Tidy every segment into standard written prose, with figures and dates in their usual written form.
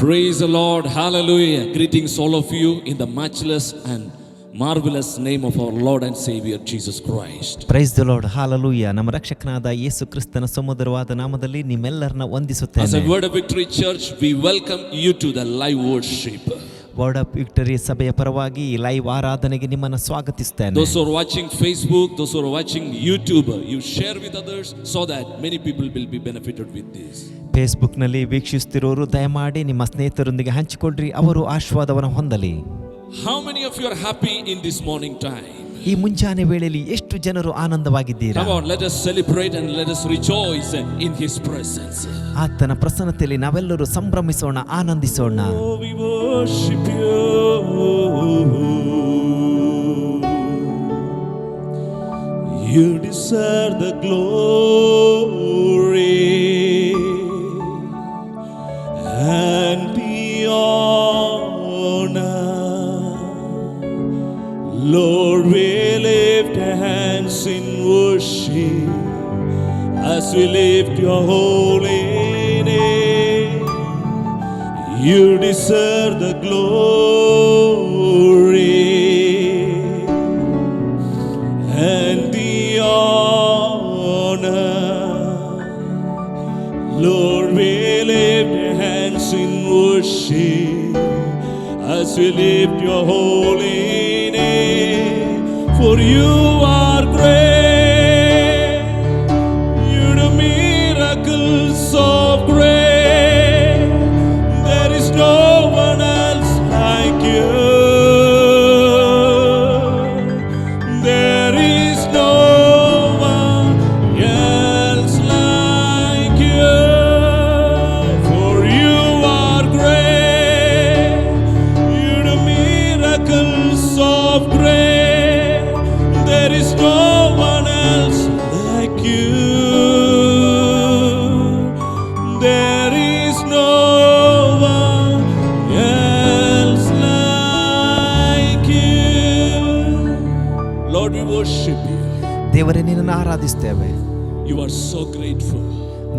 Praise the Lord. Hallelujah. Greetings all of you in the matchless and marvelous name of our Lord and Savior Jesus Christ. Price the Lord. Hallelujah. ನಮ್ಮ ರಕ್ಷಕನಾದ ಯೇಸು ಕ್ರಿಸ್ತನ ಸುಮಧುರವಾದ ನಾಮದಲ್ಲಿ ನಿಮ್ಮೆಲ್ಲರನ್ನ ವಂದಿಸುತ್ತೇನೆ. As a Word of Victory Church, we welcome you to the live worship. Word of victory ಸಭೆಯ ಪರವಾಗಿ live ಆರಾಧನೆಗೆ ನಿಮ್ಮನ್ನು ಸ್ವಾಗತಿಸ್ತೇನೆ. Those who are watching Facebook, those who are watching YouTube, you share with others so that many people will be benefited with this. ಫೇಸ್ಬುಕ್ನಲ್ಲಿ ವೀಕ್ಷಿಸುತ್ತಿರೋರು ದಯಮಾಡಿ ನಿಮ್ಮ ಸ್ನೇಹಿತರೊಂದಿಗೆ ಹಂಚಿಕೊಳ್ಳ್ರಿ, ಅವರು ಆಶೀರ್ವಾದವನ್ನು ಹೊಂದಲಿ. How many of you are happy in this morning time? ಈ ಮುಂಜಾನೆ ವೇಳೆಯಲ್ಲಿ ಎಷ್ಟು ಜನರು ಆನಂದವಾಗಿದ್ದೀರಾ? Come on, let us celebrate and let us rejoice in His presence. ಆತನ ಪ್ರಸನ್ನತೆಯಲ್ಲಿ ನಾವೆಲ್ಲರೂ ಸಂಭ್ರಮಿಸೋಣ, ಆನಂದಿಸೋಣ. Oh, we worship you. You deserve the glory and the honor. Lord, we lift our hands in worship as we lift your holy name. You deserve the glory and the honor. Lord, we lift our hands in worship as we lift your holy name. For you are great, you do miracles so great. There is no one else like you. There is no one else like you. For you are great, you do miracles so great. There is no one else like you. There is no one else like you. Lord, we worship you. ದೇವರೇ, ನಿನ್ನನ್ನು ಆರಾಧಿಸ್ತೇವೆ. You are so grateful.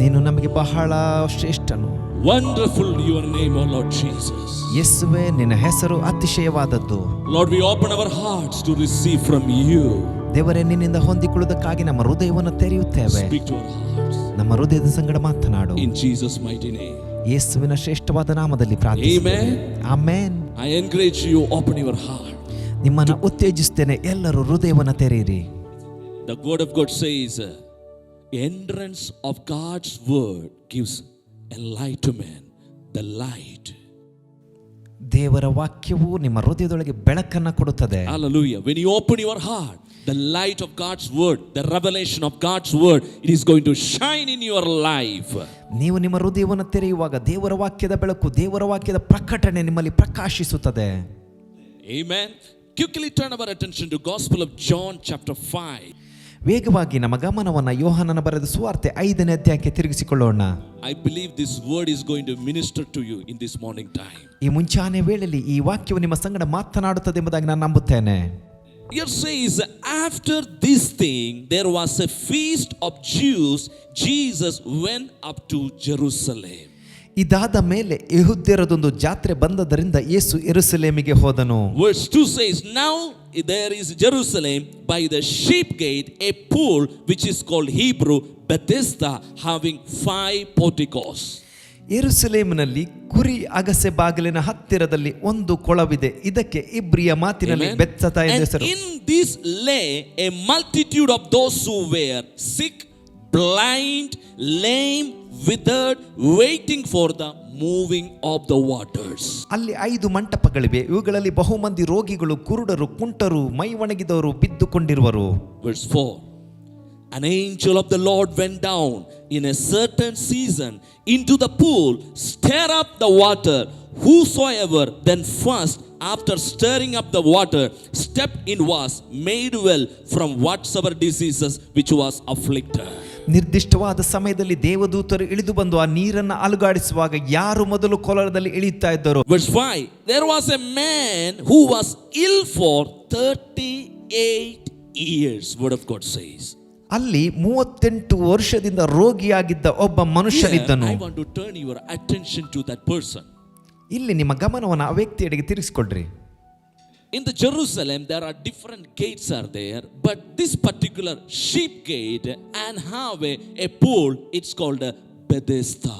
ನೀನು ನಮಗೆ ಬಹಳ ಶ್ರೇಷ್ಠನು. Wonderful your name, O Lord Jesus. ಯೇಸುವೇ, ನಿನ್ನ ಹೆಸರು ಅತಿಶಯವಾದದ್ದು. Lord, we open our hearts to receive from you. ದೇವರೇ, ನಿನ್ನಿಂದ ಹೊಂದಿಕೊಳ್ಳುವುದಕ್ಕಾಗಿ ನಮ್ಮ ಹೃದಯವನ್ನು ತೆರೆಯುತ್ತೇವೆ. Speak to our hearts. ನಮ್ಮ ಹೃದಯದ ಸಂಗಡ ಮಾತನಾಡು. In Jesus' mighty name. ಯೇಸುವಿನ ಶ್ರೇಷ್ಠವಾದ ನಾಮದಲ್ಲಿ ಪ್ರಾರ್ಥಿಸುತ್ತೇವೆ. Amen. I encourage you, open your heart. ನಿಮ್ಮನ್ನು ಉತ್ತೇಜಿಸುತ್ತೇನೆ, ಎಲ್ಲರೂ ಹೃದಯವನ್ನು ತೆರೆಯಿರಿ. The word of God says, entrance of God's word gives enlightenment, the light. ದೇವರ ವಾಕ್ಯವು ನಿಮ್ಮ ಹೃದಯದೊಳಗೆ ಬೆಳಕನ್ನು ಕೊಡುತ್ತದೆ. Hallelujah. When you open your heart, the light of God's word, the revelation of God's word, it is going to shine in your life. ನೀವು ನಿಮ್ಮ ಹೃದಯವನ್ನು ತೆರೆಯುವಾಗ ದೇವರ ವಾಕ್ಯದ ಬೆಳಕು, ದೇವರ ವಾಕ್ಯದ ಪ್ರಕಟಣೆ ನಿಮ್ಮಲ್ಲಿ ಪ್ರಕಾಶಿಸುತ್ತದೆ. Amen. Quickly turn our attention to Gospel of John chapter 5. ವೇಗವಾಗಿ ನಮ್ಮ ಗಮನವನ್ನು ಯೋಹಾನನ ಬರೆದ ಸುವಾರ್ತೆ 5ನೇ ಅಧ್ಯಾಯಕ್ಕೆ ತಿರುಗಿಸಿಕೊಳ್ಳೋಣ. I believe this word is going to minister to you in this morning time. ಈ ಮುಂಚಾನೆ ವೇಳೆಯಲ್ಲಿ ಈ ವಾಕ್ಯವು ನಿಮ್ಮ ಸಂಗಡ ಮಾತನಾಡುತ್ತದೆ ಎಂಬುದಾಗಿ ನಾನು ನಂಬುತ್ತೇನೆ. Here says, after this thing there was a feast of Jews. Jesus went up to Jerusalem. ಇದಾದ ಮೇಲೆ ಯೆಹೂದ್ಯರದೊಂದು ಜಾತ್ರೆ ಬಂದದರಿಂದ ಯೇಸು ಯೆರೂಸಲೇಮಿಗೆ ಹೋದನು. Verse 2 says, now there is Jerusalem by the sheep gate a pool which is called Hebrew Bethesda, having 5 porticos. ಯೆರೂಸಲೇಮಿನಲ್ಲಿ ಕುರಿ ಅಗಸೆ ಬಾಗಿಲಿನ ಹತ್ತಿರದಲ್ಲಿ ಒಂದು ಕೊಳವಿದೆ, ಇದಕ್ಕೆ ಇಬ್ರಿಯ ಮಾತಿನಲ್ಲಿ ಬೆತ್ಸದ ಎಂದು ಹೆಸರು. In this lay a multitude of those who were sick, blind, lame, withered, waiting for the moving of the waters. ಅಲ್ಲಿ 5 ಮಂಟಪಗಳಿವೆ, ಇವುಗಳಲ್ಲಿ ಬಹುಮಂದಿ ರೋಗಿಗಳು, ಕುರುಡರು, ಕುಂಟರು, ಮೈ ಒಣಗಿದವರು ಬಿದ್ದುಕೊಂಡಿರುವರು. Verse 4, an angel of the Lord went down in a certain season into the pool, stir up the water. Whosoever then first, after stirring up the water, stepped in was made well from whatsoever diseases which was afflicted. ನಿರ್ದಿಷ್ಟವಾದ ಸಮಯದಲ್ಲಿ ದೇವದೂತರು ಇಳಿದು ಬಂದು ಆ ನೀರನ್ನು ಅಲುಗಾಡಿಸುವಾಗ ಯಾರು ಮೊದಲು ಕೊಳದಲ್ಲಿ ಇಳಿಯುತ್ತಾ ಇದ್ದರು. Verse 5, there was a man who was ill for 38 years, word of God says. ಅಲ್ಲಿ 38 ವರ್ಷದಿಂದ ರೋಗಿಯಾಗಿದ್ದ ಒಬ್ಬ ಮನುಷ್ಯನಿದ್ದನು. I want to turn your attention to that person. ಇಲ್ಲಿ ನಿಮ್ಮ ಗಮನವನ್ನು ಆ ವ್ಯಕ್ತಿಯೆಡೆಗೆ ತಿರುಗಿಸಿಕೊಡ್ರಿ. In the Jerusalem, there are different gates are there, but this particular sheep gate and have a pool, it's called Bethesda.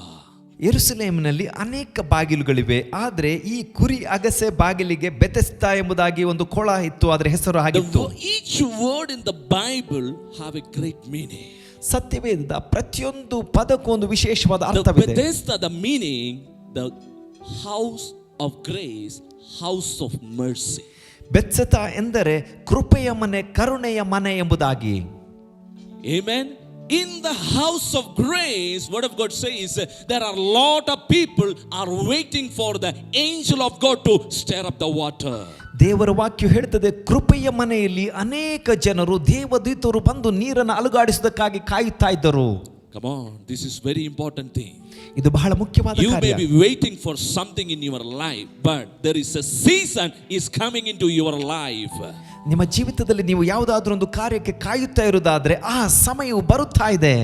ಯೆರೂಸಲೇಮಿನಲ್ಲಿ ಅನೇಕ ಬಾಗಿಲುಗಳಿವೆ, ಆದರೆ ಈ ಕುರಿ ಅಗಸೆ ಬಾಗಿಲಿಗೆ ಬೆಥೆಸ್ದಾ ಎಂಬುದಾಗಿ ಒಂದು ಕೊಳ ಇತ್ತು, ಅದರ ಹೆಸರು ಆಗಿತ್ತು. Each word in the Bible have a great meaning. ಸತ್ಯವೇದದ ಪ್ರತಿಯೊಂದು ಪದಕ್ಕೂ ಒಂದು ವಿಶೇಷವಾದ ಅರ್ಥವಿದೆ. Bethesda, the meaning, the house of grace, house of mercy. ಬೆತ್ಸೆತಾ ಎಂದರೆ ಕೃಪೆಯ ಮನೆ, ಕರುಣೆಯ ಮನೆ ಎಂಬುದಾಗಿ. Amen. In the house of grace, word of God says, there are a lot of people are waiting for the angel of God to stir up the water. ದೇವರ ವಾಕ್ಯ ಹೇಳುತ್ತದೆ, ಕೃಪೆಯ ಮನೆಯಲ್ಲಿ ಅನೇಕ ಜನರು ದೇವದೂತರು ಬಂದು ನೀರನ್ನು ಅಲುಗಾಡಿಸುವುದಕ್ಕಾಗಿ ಕಾಯುತ್ತಾ ಇದ್ದರು. Come on, this is very important thing. ಇದು ಬಹಳ ಮುಖ್ಯವಾದ You ಕಾರ್ಯ. may be waiting for something in your life, but there is a season is coming into your life. ನಿಮ್ಮ ಜೀವಿತದಲ್ಲಿ ನೀವು ಯಾವುದಾದ್ರೂ ಒಂದು ಕಾರ್ಯಕ್ಕೆ ಕಾಯುತ್ತಾ ಇರುವುದಾದ್ರೆ ಆ ಸಮಯವು ಬರುತ್ತಾ ಇದೆ.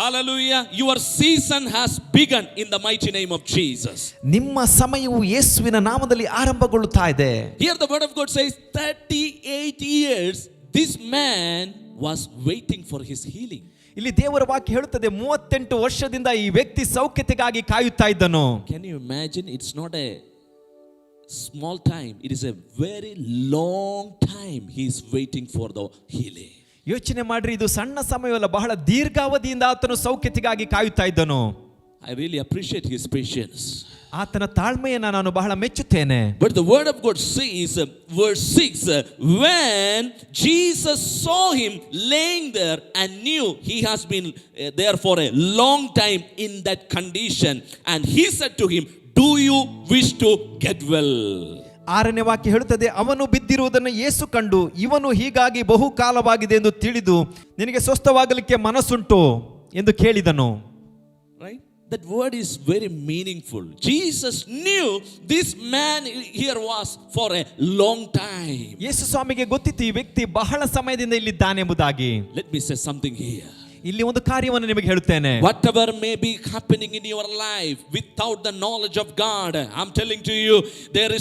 Hallelujah. Your season has begun in the mighty name of Jesus. ನಿಮ್ಮ ಸಮಯವು ಯೇಸುವಿನ ನಾಮದಲ್ಲಿ ಆರಂಭಗೊಳ್ಳುತ್ತಾ ಇದೆ. Here the word of God says 38 years this man was waiting for his healing. ಇಲ್ಲಿ ದೇವರ ವಾಕ್ಯ ಹೇಳುತ್ತದೆ, 38 ವರ್ಷದಿಂದ ಈ ವ್ಯಕ್ತಿ ಸೌಖ್ಯತೆಗಾಗಿ ಕಾಯುತ್ತಾ ಇದ್ದನು. Can you imagine? It's not a small time, it is a very long time he is waiting for the healing. ಯೋಚನೆ ಮಾಡ್ರಿ, ಇದು ಸಣ್ಣ ಸಮಯವಲ್ಲ, ಬಹಳ ದೀರ್ಘಾವಧಿಯಿಂದ ಆತನು ಸೌಖ್ಯತೆಗಾಗಿ ಕಾಯುತ್ತಾ ಇದ್ದನು. I really appreciate his patience. ಆತನ ತಾಳ್ಮೆಯನ್ನು ನಾನು ಬಹಳ ಮೆಚ್ಚುತ್ತೇನೆ. But the word of God says, verse 6, when Jesus saw him laying there and knew he has been there for a long time in that condition, and he said to him, do you wish to get well? 6ನೇ ವಾಕ್ಯ ಹೇಳುತ್ತದೆ, ಅವನು ಬಿದ್ದಿರುವುದನ್ನು ಯೇಸು ಕಂಡು, ಇವನು ಹೀಗಾಗಿ ಬಹುಕಾಲವಾಗಿದೆ ಎಂದು ತಿಳಿದು, ನಿನಗೆ ಸ್ವಸ್ಥವಾಗಲಿಕ್ಕೆ ಮನಸ್ಸುಂಟು ಎಂದು ಕೇಳಿದನು. Right? That word is very meaningful. Jesus knew this man here was for a long time. ಯೇಸು ಸ್ವಾಮಿಗೆ ಗೊತ್ತಿತ್ತು ಈ ವ್ಯಕ್ತಿ ಬಹಳ ಸಮಯದಿಂದ ಇಲ್ಲಿದ್ದಾನೆ ಎಂಬುದಾಗಿ. Let me say something here. ಇಲ್ಲಿ ಒಂದು ಕಾರ್ಯವನ್ನು ನಿಮಗೆ ಹೇಳುತ್ತೇನೆ. Whatever may be happening in your life without the knowledge of God, I'm telling to you, there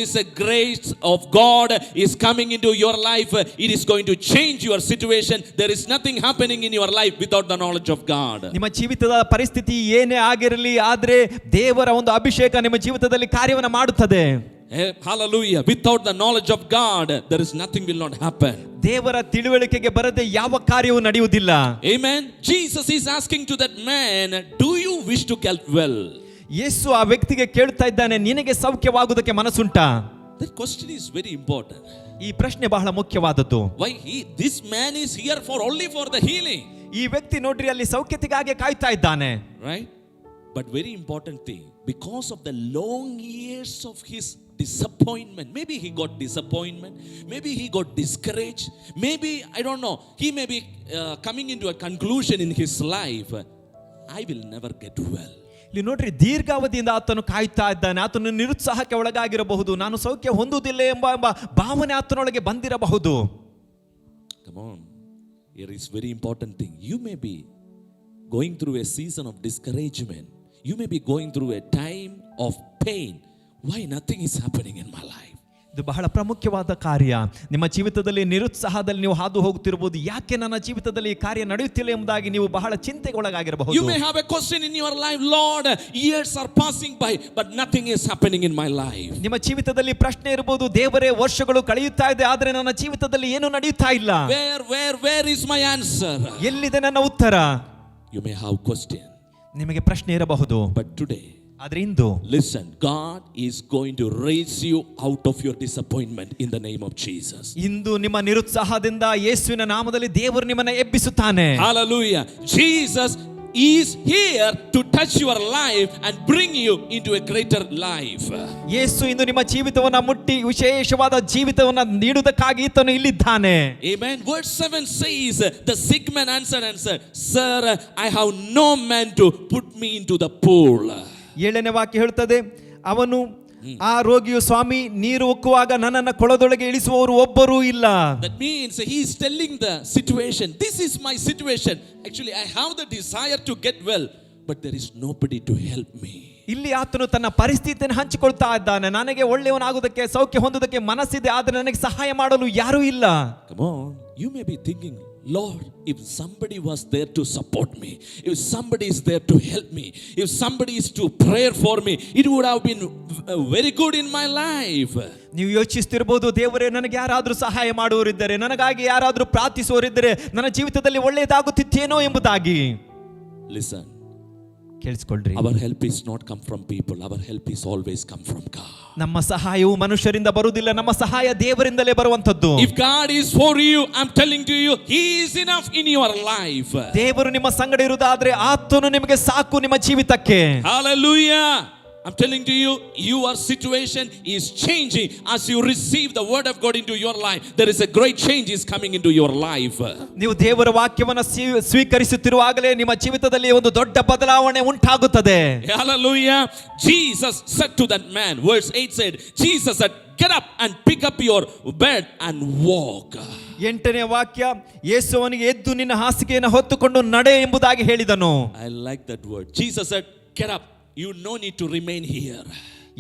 is a grace of God is coming into your life. It is going to change your situation. There is nothing happening in your life without the knowledge of God. ನಿಮ್ಮ ಜೀವಿತದ ಪರಿಸ್ಥಿತಿ ಏನೇ ಆಗಿರಲಿ, ಆದ್ರೆ ದೇವರ ಒಂದು ಅಭಿಷೇಕ ನಿಮ್ಮ ಜೀವಿತದಲ್ಲಿ ಕಾರ್ಯವನ್ನು ಮಾಡುತ್ತದೆ. Hallelujah. Without the knowledge of God, there is nothing will not happen. ದೇವರ ತಿಳುವಳಿಕೆಗೆ ಬರದೆ ಯಾವ ಕಾರ್ಯವೂ ನಡೆಯುವುದಿಲ್ಲ. Amen. Jesus is asking to that man, do you wish to get well? ಯೇಸು ಆ ವ್ಯಕ್ತಿಗೆ ಕೇಳ್ತಾ ಇದ್ದಾನೆ, ನಿನಗೆ ಸೌಖ್ಯವಾಗುವುದಕ್ಕೆ ಮನಸ್ಸುಂಟಾ? That question is very important. ಈ ಪ್ರಶ್ನೆ ಬಹಳ ಮುಖ್ಯವಾದದ್ದು. Why this man is here for only for the healing. ಈ ವ್ಯಕ್ತಿ ನೋಡ್ರಿ ಅಲ್ಲಿ ಸೌಖ್ಯತೆಗಾಗಿ ಕಾಯ್ತಾ ಇದ್ದಾನೆ. Right? But very important thing, because of the long years of his disappointment, maybe he got disappointment, maybe he got discouraged, maybe I don't know, he may be coming into a conclusion in his life, I will never get well. ಇಲ್ಲಿ ನೋಡ್ರಿ, ದೀರ್ಘಾವಧಿಯಿಂದ ಆತನು ಕಾಯ್ತಾ ಇದ್ದಾನೆ. ಆತನು ನಿರುತ್ಸಾಹಕ್ಕೆ ಒಳಗಾಗಿರಬಹುದು, ನಾನು ಸೌಖ್ಯ ಹೊಂದುವುದಿಲ್ಲ ಎಂಬ ಭಾವನೆ ಆತನೊಳಗೆ ಬಂದಿರಬಹುದು. Come on, here is very important thing. You may be going through a season of discouragement. You may be going through a time of pain. Why nothing is happening in my life? ಇದು ಬಹಳ ಪ್ರಾಮುಖ್ಯವಾದ ಕಾರ್ಯ. ನಿಮ್ಮ ಜೀವಿತದಲ್ಲಿ ನಿರುತ್ಸಾಹದಲ್ಲಿ ನೀವು ಹಾದು ಹೋಗುತ್ತಿರಬಹುದು, ಯಾಕೆ ನನ್ನ ಜೀವಿತದಲ್ಲಿ ಈ ಕಾರ್ಯ ನಡೆಯುತ್ತಿಲ್ಲ ಎಂಬುದಾಗಿ ನೀವು ಬಹಳ ಚಿಂತೆಗೊಳಗಾಗಿರಬಹುದು. You may have a question in your life, Lord, years are passing by but nothing is happening in my life. ನಿಮ್ಮ ಜೀವಿತದಲ್ಲಿ ಪ್ರಶ್ನೆ ಇರಬಹುದು, ದೇವರೇ ವರ್ಷಗಳು ಕಳೆಯುತ್ತಾ ಇದೆ, ಆದರೆ ನನ್ನ ಜೀವಿತದಲ್ಲಿ ಏನು ನಡೆಯುತ್ತಾ ಇಲ್ಲ. Where is my answer? ಎಲ್ಲಿದೆ ನನ್ನ ಉತ್ತರ? You may have question. ನಿಮಗೆ ಪ್ರಶ್ನೆ ಇರಬಹುದು. But today, ಆದ್ರೆ ಇಂದು listen, God is going to raise you out of your disappointment in the name of Jesus. ಇಂದು ನಿಮ್ಮ ನಿರುತ್ಸಾಹದಿಂದ ಯೇಸುವಿನ ನಾಮದಲ್ಲಿ ದೇವರು ನಿಮ್ಮನ್ನು ಎಬ್ಬಿಸುತ್ತಾನೆ. Hallelujah. Jesus is here to touch your life and bring you into a greater life. ಯೇಸು ಇಂದು ನಿಮ್ಮ ಜೀವಿತವನ್ನ ಮುಟ್ಟಿ ವಿಶೇಷವಾದ ಜೀವಿತವನ್ನ ನೀಡುವುದಕ್ಕಾಗಿ ಈತನು ಇಲ್ಲಿದ್ದಾನೆ. Amen. Verse 7 says, the sick man answered and said, Sir, I have no man to put me into the pool. 7ನೇ ವಾಕ್ಯ ಹೇಳುತ್ತದೆ, ಅವನು ಆ ರೋಗಿಯು, ಸ್ವಾಮಿ, ನೀರು ಉಕ್ಕುವಾಗ ನನ್ನನ್ನು ಕೊಳದೊಳಗೆ ಇಳಿಸುವವರು ಒಬ್ಬರೂ ಇಲ್ಲ. That means he is telling the situation, this is my situation. Actually, I have the desire to get well, but there is nobody to help me. ಇಲ್ಲಿ ಆತನು ತನ್ನ ಪರಿಸ್ಥಿತಿಯನ್ನು ಹಂಚಿಕೊಳ್ತಾ ಇದ್ದಾನೆ. ನನಗೆ ಒಳ್ಳೆಯವನಾಗುವುದಕ್ಕೆ, ಸೌಖ್ಯ ಹೊಂದುವುದಕ್ಕೆ ಮನಸ್ಸಿದೆ, ಆದರೆ ನನಗೆ ಸಹಾಯ ಮಾಡಲು ಯಾರೂ ಇಲ್ಲ. Come on, you may be thinking, Lord, if somebody was there to support me, if somebody is there to help me, if somebody is to pray for me, it would have been very good in my life. ನೀವು ಯೋಚಿಸ್ತಿರಬಹುದು, ದೇವರೇ ನನಗೆ ಯಾರಾದರೂ ಸಹಾಯ ಮಾಡುವವರಿದ್ದರೆ, ನನಗಾಗಿ ಯಾರಾದರೂ ಪ್ರಾರ್ಥಿಸುವವರಿದ್ದರೆ ನನ್ನ ಜೀವಿತದಲ್ಲಿ ಒಳ್ಳೆಯದಾಗುತ್ತಿತ್ತೇನೋ ಎಂಬುದಾಗಿ. Listen, ಕೇಳಿಸಿಕೊಳ್ಳ್ರಿ, our help is not come from people, our help is always come from God. ನಮ್ಮ ಸಹಾಯವು ಮನುಷ್ಯರಿಂದ ಬರುವುದಿಲ್ಲ, ನಮ್ಮ ಸಹಾಯ ದೇವರಿಂದಲೇ ಬರುವಂತದ್ದು. If God is for you, I'm telling to you, He is enough in your life. ದೇವರು ನಿಮ್ಮ ಸಂಗಡ ಇರುವುದಾದ್ರೆ ಆತನು ನಿಮಗೆ ಸಾಕು ನಿಮ್ಮ ಜೀವಿತಕ್ಕೆ. Hallelujah. I'm telling to you, your situation is changing as you receive the word of God into your life. There is a great change is coming into your life. ನೀವು ದೇವರ ವಾಕ್ಯವನ್ನು ಸ್ವೀಕರಿಸುತ್ತಿರುವಾಗಲೇ ನಿಮ್ಮ ಜೀವಿತದಲ್ಲಿ ಒಂದು ದೊಡ್ಡ ಬದಲಾವಣೆ ಉಂಟಾಗುತ್ತದೆ. Hallelujah. Jesus said to that man, verse 8 said, Jesus said, get up and pick up your bed and walk. 8ನೇ ವಾಕ್ಯ, ಯೇಸುವನಿಗೆ ಎದ್ದು ನಿನ್ನ ಹಾಸಿಗೆಯನ್ನು ಹೊತ್ತುಕೊಂಡು ನಡೆ ಎಂಬುದಾಗಿ ಹೇಳಿದನು. I like that word. Jesus said, get up. You no need to remain here.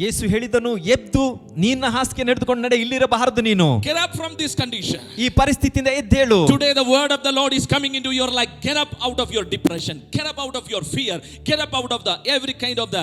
ಯೇಸು ಹೇಳಿದನು, ಎದ್ದು ನಿನ್ನ ಹಾಸಿಗೆ ನಡೆದುಕೊಂಡು ನಡೆ, ಇಲ್ಲಿರಬಾರದು ನೀನು. Get up from this condition. ಈ ಪರಿಸ್ಥಿತಿಯಿಂದ ಎದ್ದೇಳು. Today the word of the Lord is coming into your life. Get up out of your depression. Get up out of your fear. Get up out of the every kind of the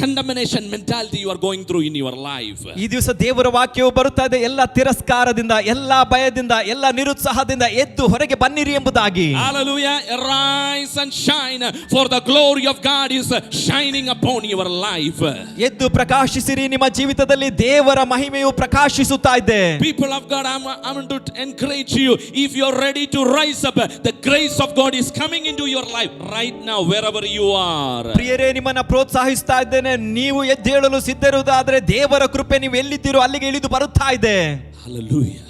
condemnation mentality you are going through in your life. ಈ ದಿವಸ ದೇವರ ವಾಕ್ಯವು ಬರುತ್ತಾ ಇದೆ, ಎಲ್ಲ ತಿರಸ್ಕಾರದಿಂದ, ಎಲ್ಲ ಭಯದಿಂದ, ಎಲ್ಲ ನಿರುತ್ಸಾಹದಿಂದ ಎದ್ದು ಹೊರಗೆ ಬನ್ನಿರಿ ಎಂಬುದಾಗಿ. Hallelujah. Arise and shine, for the glory of God is shining upon your life. ಎದ್ದು ಪ್ರಕಾಶಿಸಿರಿ, ನಿಮ್ಮ ಜೀವಿತದಲ್ಲಿ ದೇವರ ಮಹಿಮೆಯು ಪ್ರಕಾಶಿಸುತ್ತಾ ಇದೆ. People of God, I want to encourage you, if you are ready to rise up, the grace of God is coming into your life right now wherever you are. ಪ್ರಿಯರೇ, ನಿಮ್ಮನ್ನ ಪ್ರೋತ್ಸಾಹಿಸ್ತಾ ಇದ್ದೇನೆ. ನೀವು ಎದ್ದೇಳಲು ಸಿದ್ಧರುವುದಾದರೆ ದೇವರ ಕೃಪೆ ನೀವು ಎಲ್ಲಿದ್ದೀರೋ ಅಲ್ಲಿಗೆ ಇಳಿದು ಬರುತ್ತಾ ಇದೆ. Hallelujah.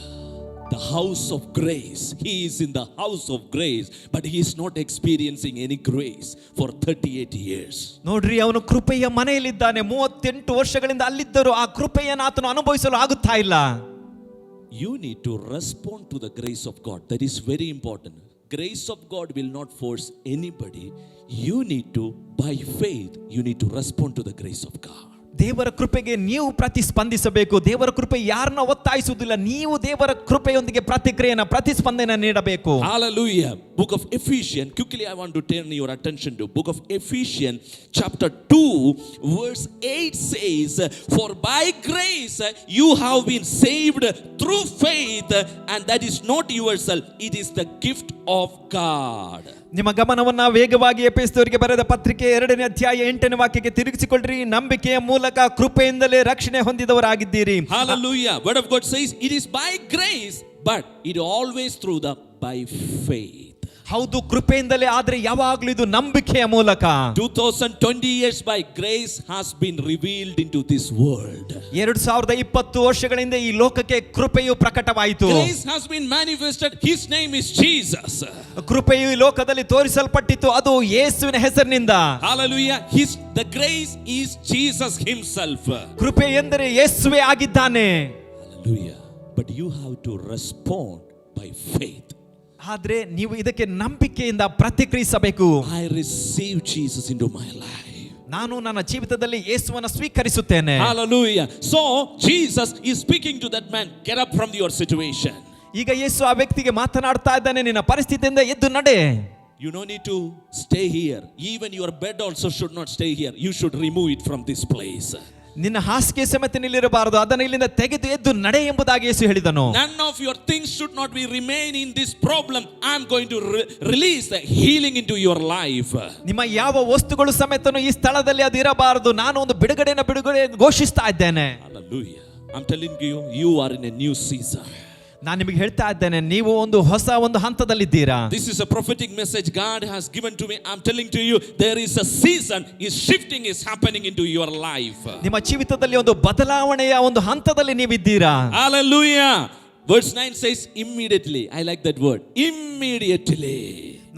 The house of grace. He is in the house of grace, but he is not experiencing any grace for 38 years. ನೋಡ್ರಿ, ಅವನು ಕೃಪೆಯ ಮನೆಯಲ್ಲಿದ್ದಾನೆ. 38 ವರ್ಷಗಳಿಂದ ಅಲ್ಲಿದ್ದರೂ ಆ ಕೃಪೆಯನ್ನು ಆತನು ಅನುಭವಿಸಲು ಆಗುತ್ತಾ ಇಲ್ಲ. You need to respond to the grace of God. That is very important. Grace of God will not force anybody. You need to, by faith, you need to respond to the grace of God. ದೇವರ ಕೃಪೆಗೆ ನೀವು ಪ್ರತಿಸ್ಪಂದಿಸಬೇಕು. ದೇವರ ಕೃಪೆ ಯಾರನ್ನ ಒತ್ತಾಯಿಸುವುದಿಲ್ಲ, ನೀವು ದೇವರ ಕೃಪೆಯೊಂದಿಗೆ ಪ್ರತಿಸ್ಪಂದನೆ ನೀಡಬೇಕು. Hallelujah. Book of Ephesians, quickly I want to turn your attention to book of Ephesians chapter 2 verse 8 says, for by grace you have been saved through faith, and that is not yourself, it is the gift of God. ನಿಮ್ಮ ಗಮನವನ್ನ ವೇಗವಾಗಿ ಎಫೆಸದವರಿಗೆ ಬರೆದ ಪತ್ರಿಕೆ 2ನೇ ಅಧ್ಯಾಯ 8ನೇ ವಾಕ್ಯಕ್ಕೆ ತಿರುಗಿಸಿಕೊಳ್ಳ್ರಿ. ನಂಬಿಕೆಯ ಮೂಲಕ ಕೃಪೆಯಿಂದಲೇ ರಕ್ಷಣೆ ಹೊಂದಿದವರಾಗಿದ್ದೀರಿ. Hallelujah. Word of God says it is by grace, but it always through the by faith. ಹೌದು, ಕೃಪೆಯಿಂದಲೇ, ಆದರೆ ಯಾವಾಗಲೂ ಇದು ನಂಬಿಕೆಯ ಮೂಲಕ. 2020 years by grace has been revealed into this world. 2020 ವರ್ಷಗಳಿಂದ ಈ ಲೋಕಕ್ಕೆ ಕೃಪೆಯು ಪ್ರಕಟವಾಯಿತು. Grace has been manifested. His name is Jesus. ಕೃಪೆಯು ಈ ಲೋಕದಲ್ಲಿ ತೋರಿಸಲ್ಪಟ್ಟಿತು, ಅದು ಯೇಸುವಿನ ಹೆಸರಿನಿಂದ. Hallelujah. The grace is Jesus himself. ಕೃಪೆ ಎಂದರೆ ಯೇಸುವೇ ಆಗಿದ್ದಾನೆ. Hallelujah. But you have to respond by faith. ಆದ್ರೆ ನೀವು ಇದಕ್ಕೆ ನಂಬಿಕೆಯಿಂದ ಪ್ರತಿಕ್ರಿಯಿಸಬೇಕು. I receive Jesus into my life. ನಾನು ನನ್ನ ಜೀವಿತದಲ್ಲಿ ಯೇಸುವನ್ನು ಸ್ವೀಕರಿಸುತ್ತೇನೆ. Hallelujah. So Jesus is speaking to that man, get up from your situation. ಈಗ ಯೇಸು ಆ ವ್ಯಕ್ತಿಗೆ ಮಾತನಾಡ್ತಾ ಇದ್ದಾನೆ, ನಿನ್ನ ಪರಿಸ್ಥಿತಿಯಿಂದ ಎದ್ದು ನಡೆ. You don't need to stay here. Even your bed also should not stay here. You should remove it from this place. ನಿನ್ನ ಹಾಸಿಗೆ ಸಮೇತ ನಿಲ್ಲಿರಬಾರದು, ಅದನ್ನು ಇಲ್ಲಿಂದ ತೆಗೆದು ಎದ್ದು ನಡೆ ಎಂಬುದಾಗಿ ಯೇಸು ಹೇಳಿದನು. None of your things should not be remain in this problem. I am going to release the healing into your life. ನಿಮ್ಮ ಯಾವ ವಸ್ತುಗಳು ಸಮೇತನು ಈ ಸ್ಥಳದಲ್ಲಿ ಅದು ಇರಬಾರದು. ನಾನು ಒಂದು ಬಿಡುಗಡೆ ಘೋಷಿಸ್ತಾ ಇದ್ದೇನೆ. Hallelujah. I'm telling you, you are in a new season. ನಾನು ನಿಮಗೆ ಹೇಳ್ತಾ ಇದ್ದೇನೆ, ನೀವು ಒಂದು ಹೊಸ ಒಂದು ಹಂತದಲ್ಲಿದ್ದೀರಾ. This is a prophetic message God has given to me. I'm telling to you, there is a season, is shifting is happening into your life. ನಿಮ್ಮ ಜೀವಿತದಲ್ಲಿ ಒಂದು ಬದಲಾವಣೆಯ ಒಂದು ಹಂತದಲ್ಲಿ ನೀವಿದ್ದೀರಾ. Hallelujah. Verse 9 says immediately. I like that word. Immediately.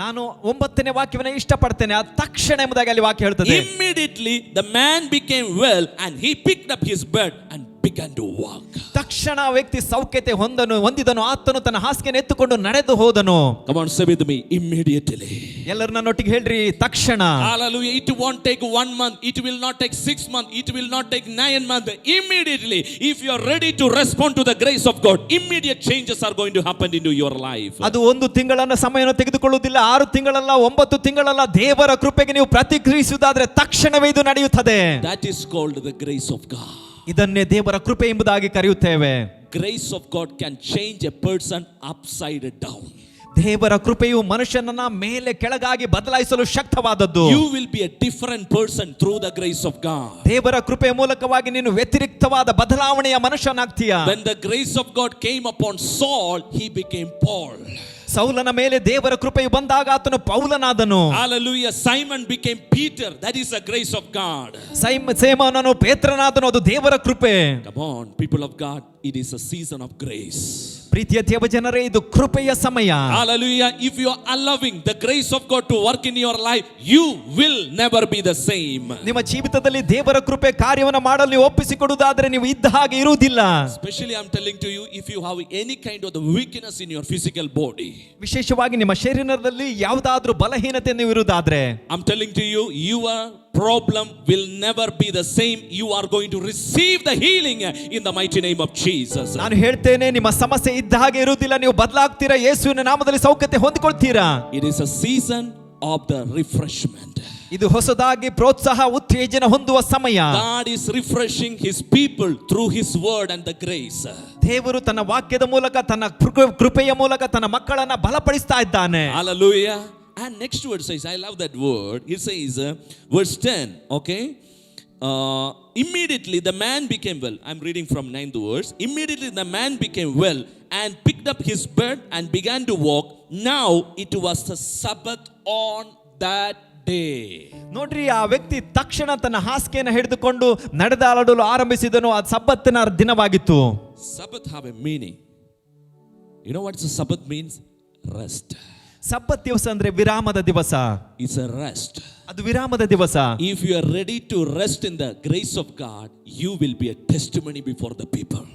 ನಾನು 9ನೇ ವಾಕ್ಯವನ್ನು ಇಷ್ಟಪಡ್ತೇನೆ. ಆ ತಕ್ಷಣ ಎಂಬುದಾಗಿ ಅಲ್ಲಿ ವಾಕ್ಯ ಹೇಳ್ತದೆ. Immediately the man became well and he picked up his bed and began to walk. ತಕ್ಷಣ ಆ ವ್ಯಕ್ತಿ ಸೌಖ್ಯತೆ ಹೊಂದಿದನು. ಆತನು ತನ್ನ ಹಾಸಿಗೆಯನ್ನು ಎತ್ತುಕೊಂಡು ನಡೆದು ಹೋದನು. Come on, say with me, immediately. ಎಲ್ಲರೂ ನನ್ನೊಟ್ಟಿಗೆ ಹೇಳ್ರಿ, ತಕ್ಷಣ. Hallelujah. It won't take 1 month. It will not take 6 months. It will not take 9 months. Immediately, if you are ready to respond to the grace of God, immediate changes are going to happen into your life. ಅದು 1 ತಿಂಗಳನ್ನ ಸಮಯವನ್ನು ತೆಗೆದುಕೊಳ್ಳುವುದಿಲ್ಲ, 6 ತಿಂಗಳಲ್ಲ, 9 ತಿಂಗಳಲ್ಲ. ದೇವರ ಕೃಪೆಗೆ ನೀವು ಪ್ರತಿಕ್ರಿಯಿಸುವುದಾದ್ರೆ ತಕ್ಷಣವೇ ಇದು ನಡೆಯುತ್ತದೆ. That is called the grace of God. ಇದನ್ನೇ ದೇವರ ಕೃಪೆ ಎಂಬುದಾಗಿ ಕರೆಯುತ್ತೇವೆ. Grace of God can change a person upside down. ದೇವರ ಕೃಪೆಯು ಮನುಷ್ಯನನ್ನ ಮೇಲೆ ಕೆಳಗಾಗಿ ಬದಲಾಯಿಸಲು ಶಕ್ತವಾದದ್ದು. You will be a different person through the grace of God. ದೇವರ ಕೃಪೆಯ ಮೂಲಕವಾಗಿ ನೀನು ವ್ಯತಿರಿಕ್ತವಾದ ಬದಲಾವಣೆಯ ಮನುಷ್ಯನಾಗ್ತೀಯ. When the grace of God came upon Saul, he became Paul. ಸೌಲನ ಮೇಲೆ ದೇವರ ಕೃಪೆಯು ಬಂದಾಗ ಆತನು ಪೌಲನಾದನು. Hallelujah. Simon became Peter. That is the grace of God. ಸೇಮೋನನು ಪೇತ್ರನಾದನು. ಅದು ದೇವರ ಕೃಪೆ. Come on, people of God, it is a season of grace. ಪ್ರೀತಿಯ ದೇವಜನರೇ, ಇದು ಕೃಪೆಯ ಸಮಯ. Hallelujah. If you are allowing the grace of God to work in your life, you will never be the same. ನಿಮ್ಮ ಜೀವಿತದಲ್ಲಿ ದೇವರ ಕೃಪೆ ಕಾರ್ಯವನ್ನು ಮಾಡಲು ನೀವು ಒಪ್ಪಿಸಿಕೊಡುವುದಾದರೆ ನೀವು ಇದ್ದ ಹಾಗೆ ಇರುವುದಿಲ್ಲ. Especially I'm telling to you, if you have any kind of the weakness in your physical body. ವಿಶೇಷವಾಗಿ ನಿಮ್ಮ ಶರೀರದಲ್ಲಿ ಯಾವುದಾದ್ರೂ ಬಲಹೀನತೆ ನೀವು ಇರುವುದಾದ್ರೆ, I'm telling to you, your problem will never be the same. You are going to receive the healing in the mighty name of Jesus. ನಾನು ಹೇಳ್ತೇನೆ, ನಿಮ್ಮ ಸಮಸ್ಯೆ ಇದ್ದ ಹಾಗೆ ಇರುವುದಿಲ್ಲ. ನೀವು ಬದಲಾಗ್ತೀರಾ, ಯೇಸುವಿನ ನಾಮದಲ್ಲಿ ಸೌಖ್ಯತೆ ಹೊಂದಿಕೊಳ್ತೀರಾ. It is a season of the refreshment. ಇದು ಹೊಸದಾಗಿ ಪ್ರೋತ್ಸಾಹ ಉತ್ತೇಜನ ಹೊಂದುವ ಸಮಯ. God is refreshing his people through his word and the grace. ದೇವರು ತನ್ನ ವಾಕ್ಯದ ಮೂಲಕ, ತನ್ನ ಕೃಪೆಯ ಮೂಲಕ ತನ್ನ ಮಕ್ಕಳನ್ನ ಬಲಪಡಿಸ್ತಾ ಇದ್ದಾನೆ. Hallelujah. And next word says, I love that word. It says, verse 10, okay? Immediately the man became well. I'm reading from 9th verse. Immediately the man became well and picked up his bed and began to walk. Now it was the Sabbath on that day. ನೋಡ್ರಿ, ಆ ವ್ಯಕ್ತಿ ತಕ್ಷಣ ತನ್ನ ಹಾಸಿಗೆಯನ್ನು ಹಿಡಿದುಕೊಂಡು ನಡೆದಾಡಲು ಆರಂಭಿಸಿದನು. ಅದು ಸಬ್ಬತ್ತಿನ ದಿನವಾಗಿತ್ತು. Sabbath have a meaning. You know what the Sabbath means? Rest. ಸಬ್ಬತ್ ದಿವಸ ಅಂದ್ರೆ ವಿರಾಮದ ದಿವಸ. It's a rest. ಅದು ವಿರಾಮದ ದಿವಸ. If you are ready to rest in the grace of God, you will be a testimony before the people.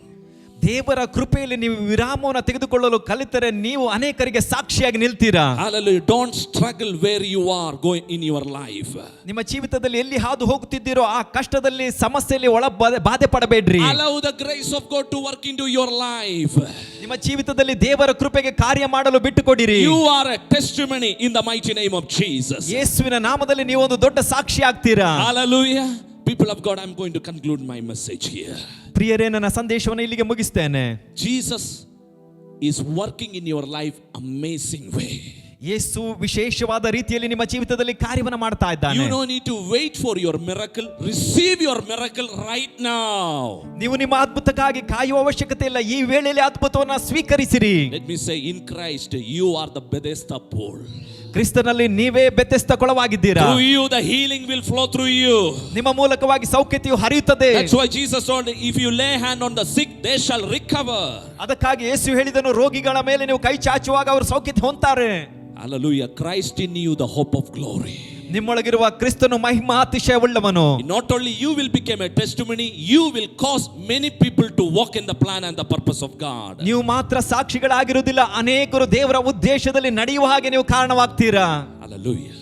ದೇವರ ಕೃಪೆಯಲ್ಲಿ ನೀವು ವಿರಾಮವನ್ನು ತೆಗೆದುಕೊಳ್ಳಲು ಕಲಿತರೆ ನೀವು ಅನೇಕರಿಗೆ ಸಾಕ್ಷಿಯಾಗಿ ನಿಲ್ತೀರಾ. Hallelujah. Don't struggle where you are going in your life. ನಿಮ್ಮ ಜೀವಿತದಲ್ಲಿ ಎಲ್ಲಿ ಹಾದು ಹೋಗುತ್ತಿದ್ದೀರೋ ಆ ಕಷ್ಟದಲ್ಲಿ, ಸಮಸ್ಯೆಯಲ್ಲಿ ಬಾಧೆ ಪಡಬೇಡ್ರಿ. Allow the grace of God to work into your life. ನಿಮ್ಮ ಜೀವಿತದಲ್ಲಿ ದೇವರ ಕೃಪೆಗೆ ಕಾರ್ಯ ಮಾಡಲು ಬಿಟ್ಟುಕೊಡಿರಿ. You are a testimony in the mighty name of Jesus. ಯೇಸುವಿನ ನಾಮದಲ್ಲಿ ನೀವು ಒಂದು ದೊಡ್ಡ ಸಾಕ್ಷಿ ಆಗ್ತೀರಾ. Hallelujah. People of God, I'm going to conclude my message here. ಪ್ರಿಯರೇ, ನನ್ನ ಸಂದೇಶವನ್ನು ಇಲ್ಲಿಗೆ ಮುಗಿಸ್ತೇನೆ. Jesus is working in your life amazing way. ಯೇಸು ವಿಶೇಷವಾದ ರೀತಿಯಲ್ಲಿ ನಿಮ್ಮ ಜೀವಿತದಲ್ಲಿ ಕಾರ್ಯವನ್ನು ಮಾಡ್ತಾ ಇದ್ದಾನೆ. You don't need to wait for your miracle. Receive your miracle right now. ನೀವು ನಿಮ್ಮ ಅದ್ಭುತಕ್ಕಾಗಿ ಕಾಯುವ ಅವಶ್ಯಕತೆ ಇಲ್ಲ. ಈ ವೇಳೆಯಲ್ಲಿ ಅದ್ಭುತವನ್ನು ಸ್ವೀಕರಿಸಿರಿ. Let me say, in Christ you are the Bethesda pool. ಕ್ರಿಸ್ತನಲ್ಲಿ ನೀವೇ ಬೆಥೆಸ್ದ ಕೊಳವಾಗಿದ್ದೀರಾ. Through you the healing will flow through you. ನಿಮ್ಮ ಮೂಲಕವಾಗಿ ಸೌಖ್ಯತೆಯು ಹರಿಯುತ್ತದೆ. That's why Jesus told, if you lay hand on the sick, they shall recover. ಅದಕ್ಕಾಗಿ ಯೇಸು ಹೇಳಿದನು, ರೋಗಿಗಳ ಮೇಲೆ ನೀವು ಕೈ ಚಾಚುವಾಗ ಅವರು ಸೌಖ್ಯತೆ ಹೊಂದುತ್ತಾರೆ. Hallelujah. Christ in you, the hope of glory. ನಿಮ್ಮೊಳಗಿರುವ ಕ್ರಿಸ್ತನು Mahima ಅತಿಶಯವುಳ್ಳವನು. Not only you will become a testimony, you will cause many people to walk in the plan and the purpose of God. ನೀವು ಮಾತ್ರ ಸಾಕ್ಷಿಗಳಾಗಿರುವುದಿಲ್ಲ, ಅನೇಕರು ದೇವರ ಉದ್ದೇಶದಲ್ಲಿ ನಡೆಯುವ ಹಾಗೆ ನೀವು ಕಾರಣವಾಗ್ತೀರಾ. Hallelujah.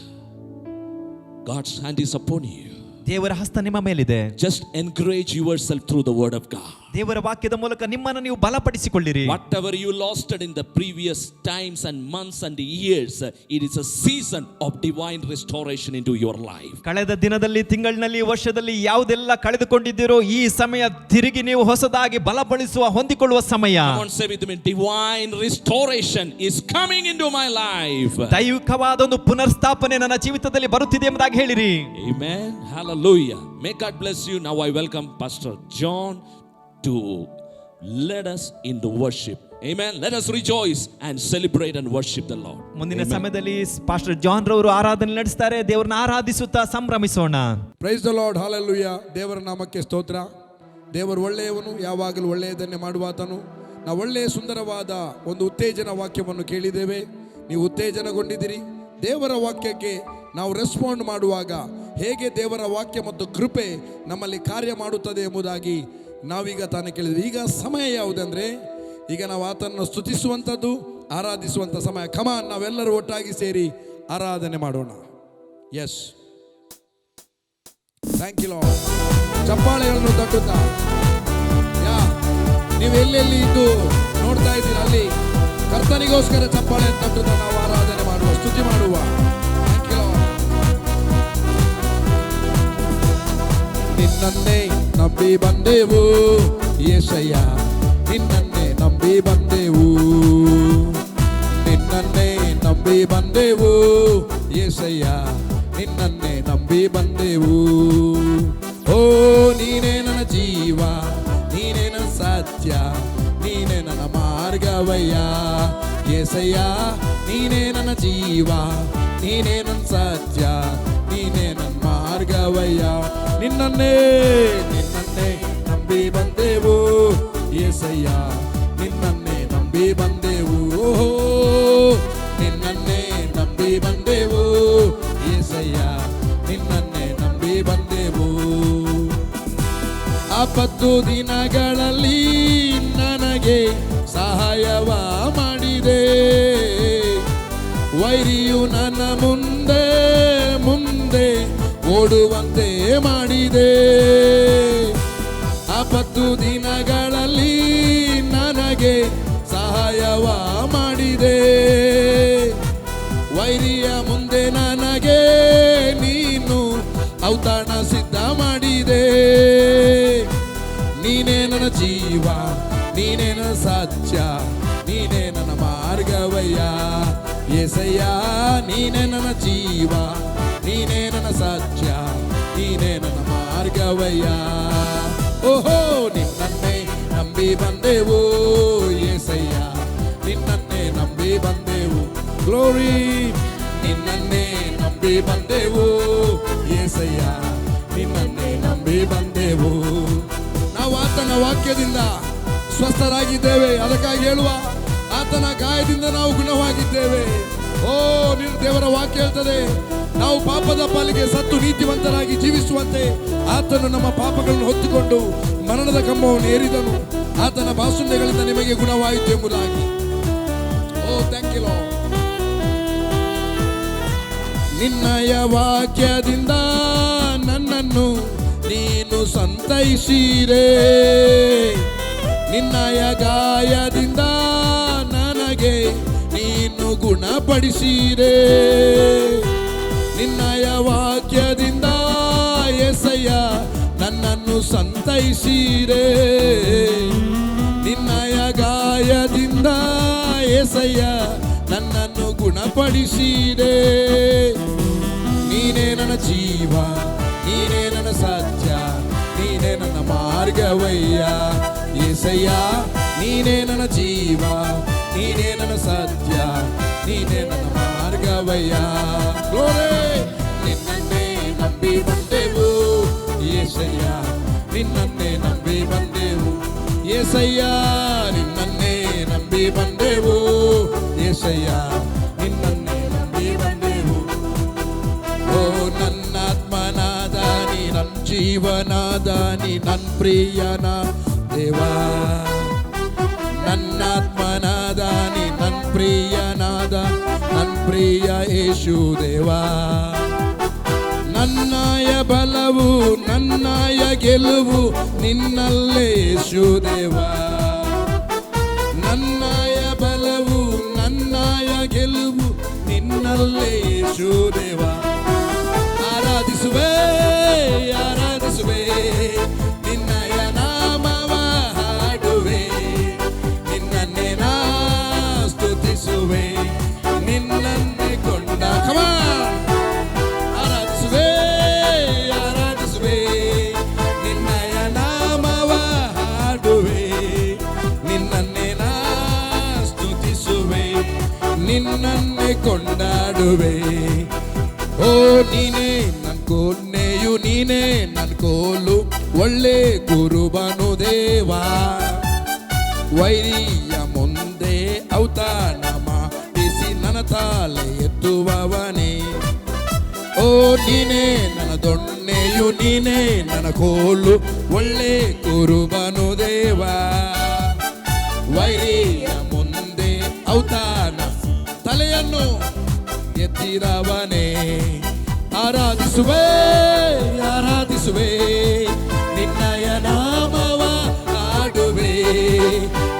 God's hand is upon you. ದೇವರ ಹಸ್ತ ನಿಮ್ಮ ಮೇಲಿದೆ. Just encourage yourself through the word of God. ದೇವರ ವಾಕ್ಯದ ಮೂಲಕ ನಿಮ್ಮನ್ನು ನೀವು ಬಲಪಡಿಸಿಕೊಳ್ಳಿರಿ. Whatever you lost in the previous times and months and years, it is a season of divine restoration into your life. ಕಳೆದ ದಿನದಲ್ಲಿ, ತಿಂಗಳಿನಲ್ಲಿ, ವರ್ಷದಲ್ಲಿ ಯಾವುದೆಲ್ಲ ಕಳೆದುಕೊಂಡಿದ್ದೀರೋ ಈ ಸಮಯ ತಿರುಗಿ ನೀವು ಹೊಸದಾಗಿ ಬಲಪಡಿಸುವ, ಹೊಂದಿಕೊಳ್ಳುವ ಸಮಯ. Come on, say with me, divine restoration is coming into my life. ದೈವಿಕವಾದ ಒಂದು ಪುನರ್ಸ್ಥಾಪನೆ ನನ್ನ ಜೀವಿತದಲ್ಲಿ ಬರುತ್ತಿದೆ ಎಂಬುದಾಗಿ ಹೇಳಿರಿ. Amen. Hallelujah. May God bless you. Now I welcome Pastor John to lead us in the worship. Amen. Let us rejoice and celebrate and worship the Lord. ಮುಂದಿನ ಸಮಯದಲ್ಲಿ pastor John ರವರು ಆರಾಧನೆ ನಡೆಸ್ತಾರೆ. ದೇವರನ್ನ ಆರಾಧಿಸುತ್ತಾ ಸಂಭ್ರಮಿಸೋಣ. Praise the Lord. ಹಾಲೆಲೂಯಾ. ದೇವರ ನಾಮಕ್ಕೆ ಸ್ತೋತ್ರ. ದೇವರು ಒಳ್ಳೆಯವನು, ಯಾವಾಗಲೂ ಒಳ್ಳೆಯದನ್ನೇ ಮಾಡುವಾತನು. ನಾವು ಒಳ್ಳೆಯ ಸುಂದರವಾದ ಒಂದು ಉತ್ತೇಜನ ವಾಕ್ಯವನ್ನು ಕೇಳಿದ್ದೇವೆ. ನೀವು ಉತ್ತೇಜನಗೊಂಡಿದ್ದೀರಿ. ದೇವರ ವಾಕ್ಯಕ್ಕೆ ನಾವು ರೆಸ್ಪಾಂಡ್ ಮಾಡುವಾಗ ಹೇಗೆ ದೇವರ ವಾಕ್ಯ ಮತ್ತು ಕೃಪೆ ನಮ್ಮಲ್ಲಿ ಕಾರ್ಯ ಮಾಡುತ್ತದೆ ಎಂಬುದಾಗಿ ನಾವೀಗ ತಾನೇ ಕೇಳಿದ್ವಿ. ಈಗ ಸಮಯ ಯಾವುದಂದ್ರೆ ಈಗ ನಾವು ಆತನನ್ನು ಸ್ತುತಿಸುವಂಥದ್ದು, ಆರಾಧಿಸುವಂಥ ಸಮಯ. ಕಮಾನ್, ನಾವೆಲ್ಲರೂ ಒಟ್ಟಾಗಿ ಸೇರಿ ಆರಾಧನೆ ಮಾಡೋಣ. Yes, thank you Lord. ಚಪ್ಪಾಳೆಗಳನ್ನು ತಟ್ಟುತ್ತಾ ನೀವು ಎಲ್ಲೆಲ್ಲಿ ಇದ್ದು ನೋಡ್ತಾ ಇದ್ದೀರ ಅಲ್ಲಿ ಕರ್ತನಿಗೋಸ್ಕರ ಚಪ್ಪಾಳೆ ತಟ್ಟುತ್ತಾ ನಾವು ಆರಾಧನೆ ಮಾಡುವ, ಸ್ತುತಿ ಮಾಡುವ. Thank you Lord. ನಿನ್ನನ್ನೇ ನಂಬಿ ಬಂದೆವು ಯೆಶಯ್ಯ, ನಿನ್ನನ್ನೇ ನಂಬಿ ಬಂದೆವು, ನಿನ್ನನ್ನೇ ನಂಬಿ ಬಂದೆವು ಯೆಶಯ್ಯ, ನಿನ್ನನ್ನೇ ನಂಬಿ ಬಂದೆವು. ಓ ನೀನೇ ನನ್ನ ಜೀವ, ನೀನೇ ನನ್ನ ಸತ್ಯ, ನೀನೇ ನನ್ನ ಮಾರ್ಗವಯ್ಯ ಯೆಶಯ್ಯ, ನೀನೇ ನನ್ನ ಜೀವ, ನೀನೇ ನನ್ನ ಸತ್ಯ, ನೀನೇ ನನ್ನ ಮಾರ್ಗವಯ್ಯ. ನಿನ್ನನ್ನೇ ನಿನ್ನನ್ನೇ ನಂಬಿ ಬಂದೆವು ಯೆಶಯ್ಯ, ನಿನ್ನನ್ನೇ ನಂಬಿ ಬಂದೆವು, ನಿನ್ನನ್ನೇ ನಂಬಿ ಬಂದೆವು ಯೆಶಯ್ಯ, ನಿನ್ನನ್ನೇ ನಂಬಿ ಬಂದೆವು. ಆಪತ್ತು ದಿನಗಳಲ್ಲಿ ನನಗೆ ಸಹಾಯವ ಮಾಡಿದೆ, ವೈರಿಯು ನನ್ನ ಮುಂದೆ ಮುಂದೆ ಓಡುವಂತೆ ಮಾಡಿದೆ. ಆಪತ್ತು ದಿನಗಳಲ್ಲಿ ನನಗೆ ಸಹಾಯವ ಮಾಡಿದೆ, ವೈರಿಯ ಮುಂದೆ ನನಗೆ ನೀನು ಔತಣ ಸಿದ್ಧ ಮಾಡಿದೆ. ನೀನೇ ನನ್ನ ಜೀವ, ನೀನೇ ನನ್ನ ಸತ್ಯ, ನೀನೇ ನನ್ನ ಮಾರ್ಗವಯ್ಯ ಯೆಶಯ್ಯ, ನೀನೇ ನನ್ನ ಜೀವ, ನೀನೇ ನನ್ನ ಸತ್ಯ, ನೀನೇ ನನ್ನ ಮಾರ್ಗವಯ್ಯ. ಓಹೋ ನಿನ್ನನ್ನೇ ನಂಬಿ ಬಂದೆವು ಯೆಶಯ್ಯ, ನಿನ್ನನ್ನೇ ನಂಬಿ ಬಂದೆವು. ಗ್ಲೋರಿ, ನಿನ್ನನ್ನೇ ನಂಬಿ ಬಂದೆವು ಯೆಶಯ್ಯ, ನಿನ್ನನ್ನೇ ನಂಬಿ ಬಂದೆವು. ನಾವು ಆತನ ವಾಕ್ಯದಿಂದ ಸ್ವಸ್ಥರಾಗಿದ್ದೇವೆ, ಅದಕ್ಕಾಗಿ ಹೇಳುವ ಆತನ ಗಾಯದಿಂದ ನಾವು ಗುಣವಾಗಿದ್ದೇವೆ. ಓ ನಿನ್ನ ದೇವರ ವಾಕ್ಯ ಹೇಳ್ತದೆ, ನಾವು ಪಾಪದ ಪಾಲಿಗೆ ಸತ್ತು ನೀತಿವಂತರಾಗಿ ಜೀವಿಸುವಂತೆ ಆತನು ನಮ್ಮ ಪಾಪಗಳನ್ನು ಹೊತ್ತುಕೊಂಡು ಮರಣದ ಕಂಬವನ್ನು ಏರಿದನು, ಆತನ ಬಾಸುಂಡೆಗಳಿಂದ ನಿಮಗೆ ಗುಣವಾಯಿತು ಎಂಬುದಾಗಿ. ಓ ಥ್ಯಾಂಕ್ ಯು ಲಾರ್ಡ್. ನಿನ್ನಯ ವಾಕ್ಯದಿಂದ ನನ್ನನ್ನು ನೀನು ಸಂತೈಸಿರೆ, ನಿನ್ನಯ ಗಾಯದಿಂದ ನನಗೆ ನೀನು ಗುಣಪಡಿಸಿರೆ. ನಿನ್ನಯ ವಾಕ್ಯದಿಂದ ಯೆಶಯ್ಯ ನನ್ನನ್ನು ಸಂತೈಸಿರೆ, ನಿನ್ನಯ ಗಾಯದಿಂದ ಯೆಶಯ್ಯ ನನ್ನನ್ನು ಗುಣಪಡಿಸಿರೆ. ನೀನೇ ನನ್ನ ಜೀವ, ನೀನೇ ನನ್ನ ಸತ್ಯ, ನೀನೇ ನನ್ನ ಮಾರ್ಗವಯ್ಯ ಯೆಶಯ್ಯ, ನೀನೇ ನನ್ನ ಜೀವ, ನೀನೇ ನನ್ನ ಸತ್ಯ, ನೀನೇ ನನ್ನ ಮಾರ್ಗವಯ್ಯ. ನಿನ್ನನ್ನೇ ನಂಬಿ ಬಂದೆವು ಯೆಶಯ್ಯ, ನಿನ್ನನ್ನೇ ನಂಬಿ ಬಂದೆವು ಯೆಶಯ್ಯ, ನಿನ್ನನ್ನೇ ನಂಬಿ ಬಂದೆವು ಯೆಶಯ್ಯ, ನಿನ್ನನ್ನೇ ನಂಬಿ ಬಂದೆವು. ಓ ನನ್ನಾತ್ಮನಾದ ನೀ, ನನ್ನ ಜೀವನಾದ ನೀ, ನನ್ನ ಪ್ರಿಯನ ದೇವಾ, ನನ್ನಾತ್ಮನಾದ ನೀ, ನನ್ನ ಪ್ರಿಯನಾದ ನನ್ನ ಪ್ರಿಯ ಯೇಸು ದೇವಾ. ನನ್ನಯ ಬಲವು ನನ್ನಯ ಗೆಲುವು ನಿನ್ನಲ್ಲೇ ಯೇಸು ದೇವಾ, ನನ್ನಯ ಬಲವು ನನ್ನಯ ಗೆಲುವು ನಿನ್ನಲ್ಲೇ ಯೇಸು ದೇವಾ. ಆರಾಧಿಸುವೆ ಆರಾಧಿಸುವೆ ನಿನ್ನಯ ನಾಮವ ಹಾಡುವೆ, ನಿನ್ನನ್ನೇ ನಾ ಸ್ತುತಿಸುವೆ, ನಿನ್ನನ್ನೇ ಕೊಂಡ ಆರಾಧಿಸುವೆ ಆರಾಧಿಸುವೆ ನಿನ್ನಯ ನಾಮವ ಹಾಡುವೆ, ನಿನ್ನನ್ನೇ ನಾ ಸ್ತುತಿಸುವೆ, ನಿನ್ನನ್ನೇ ಕೊಂಡಾಡುವೆ. ಓ ನೀನೇ ನನ್ನ ಕೊನೆಯು, ನೀನೇ ನನ್ನ ಕೋಲು, ಒಳ್ಳೆ ಕುರುಬನು ದೇವಾ, ವೈರಿಯ ಮುಂದೆ ಔತಣ ಮಾಡಿಸಿ ನನ್ನ ತಾಲೆ ಎತ್ತುವವನೇ. ಓ ನೀನೇ ನನ್ನ ದೊಣ್ಣೆ ಕೆನ್ನೆಯು ನೀನೇ ನನ್ನ ಕೋಲು ಒಳ್ಳೆ ಕುರುಬನು ದೇವ. ವೈರಿಯ ಮುಂದೆ ಔತಾನ ತಲೆಯನ್ನು ಎತ್ತಿದವನೇ. ಆರಾಧಿಸುವೆ ಆರಾಧಿಸುವೆ ನಿನ್ನಯ ನಾಮವ ಹಾಡುವೆ.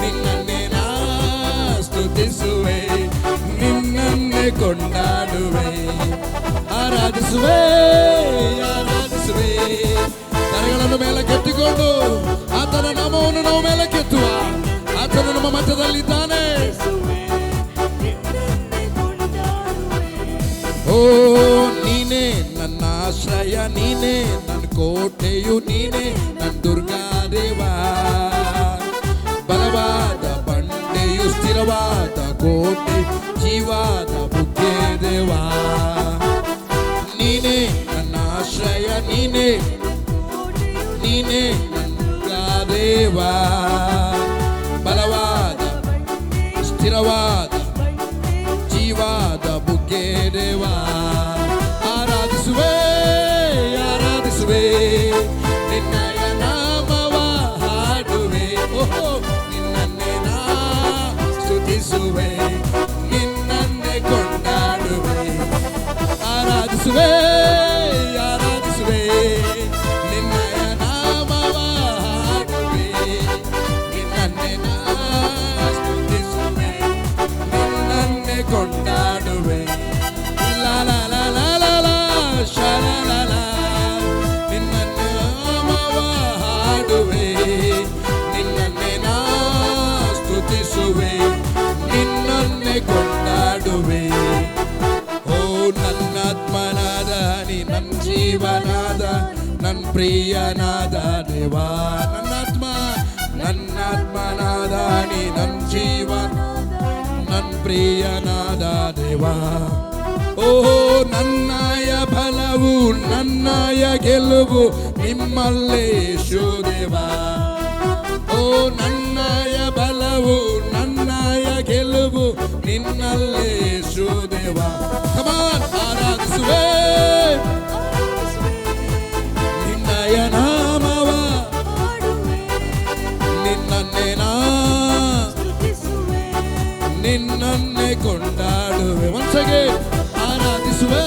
ನಿನ್ನನ್ನೇ ನಾ ಸ್ತುತಿಸುವೆ, ನಿನ್ನನ್ನೇ ಕೊಂಡಾಡುವೆ. ಆರಾಧಿಸುವೆ ಆರಾಧಿಸುವೆ. ಕರೆಗಳನ್ನು ಮೇಲೆ ಕೆತ್ತಿಕೊಂಡು ಆತನ ನಾಮವನ್ನು ನಾವು ಮೇಲೆ ಕೆತ್ತುವ. ಆತನು ನಮ್ಮ ಮಧ್ಯದಲ್ಲಿದ್ದಾನೆ. ಓ ನೀನೇ ನನ್ನ ಆಶ್ರಯ, ನೀನೇ ನನ್ನ ಕೋಟೆಯು, ನೀನೇ ನನ್ನ ದುರ್ಗಾದೇವ. ಬಲವಾದ ಬಂಡೆಯು, ಸ್ಥಿರವಾದ ಕೋಟೆ, ಜೀವಾದ ಬುಗ್ಗೆ ದೇವ. ನೀನೇ ನನ್ನ ಆಶ್ರಯ, ನೀನೇ ನೀನೇ ನನ್ನ ದುರ್ಗಾದೇವ. ಬಲವಾದ ಸ್ಥಿರವಾದ ಜೀವಾದ ಬುಗ್ಗೆ ದೇವ. ಆರಾಧಿಸುವೆ ಆರಾಧಿಸುವೆ ನಿನ್ನಯ ನಾಮವ ಹಾಡುವೆ. ಓಹೋ ನಿನ್ನನ್ನೇ ನಾ ಸ್ತುತಿಸುವೆ, ನಿನ್ನನ್ನೇ ಕೊಂಡಾಡುವೆ. ಆರಾಧಿಸುವೆ ಆರಾಧಿಸುವೆ ನಿನ್ನಯ ನಾಮವ ಹಾಡುವೆ. ನಿನ್ನನ್ನೇ ನಾ ಸ್ತುತಿಸುವೆ, ನಿನ್ನನ್ನೇ ಕೊಂಡಾಡುವೆ. ಲಾ ಲಾ ಲಾ ಲಾ ಲಾ ಲಾ ಶಲ ಲಾ ಲಾ. ನಿನ್ನನ್ನೇ ನಾಮವ ಹಾಡುವೆ, ನಿನ್ನನ್ನೇ ನಾ ಸ್ತುತಿಸುವೆ, ನಿನ್ನನ್ನೇ ಕೊಂಡಾಡುವೆ. ಓ ನನ್ನಾತ್ಮನಾದ ನೀ, ನನ್ನ ಜೀವನಾದ, ನನ್ನ ಪ್ರಿಯನಾದ ದೇವಾ. ನನ್ನಾತ್ಮನಾದ ನೀ, ನನ್ನ ಜೀವನ, ನನ್ನ ಪ್ರಿಯನಾದ ದೇವಾ. ಓ ನನ್ನಯ ಬಲವು, ನನ್ನಯ ಗೆಲುವು ನಿಮ್ಮಲ್ಲೇ ಯೇಸು ದೇವಾ. ಓ ನನ್ನಯ ಬಲವು, ನನ್ನಯ ಗೆಲುವು ನಿನ್ನಲ್ಲೇ ಯೇಸು ದೇವಾ. ಕಮಾನ್ ಆರಾಧಿಸುವೆ ನಿನ್ನಯ ನಾಮವ, ನಿನ್ನನ್ನೇ ನಾ ನಿನ್ನನ್ನೇ ಕೊಂಡಾಡುವೆ. ಒಂದ್ಸಗೆ ಆರಾಧಿಸುವೆ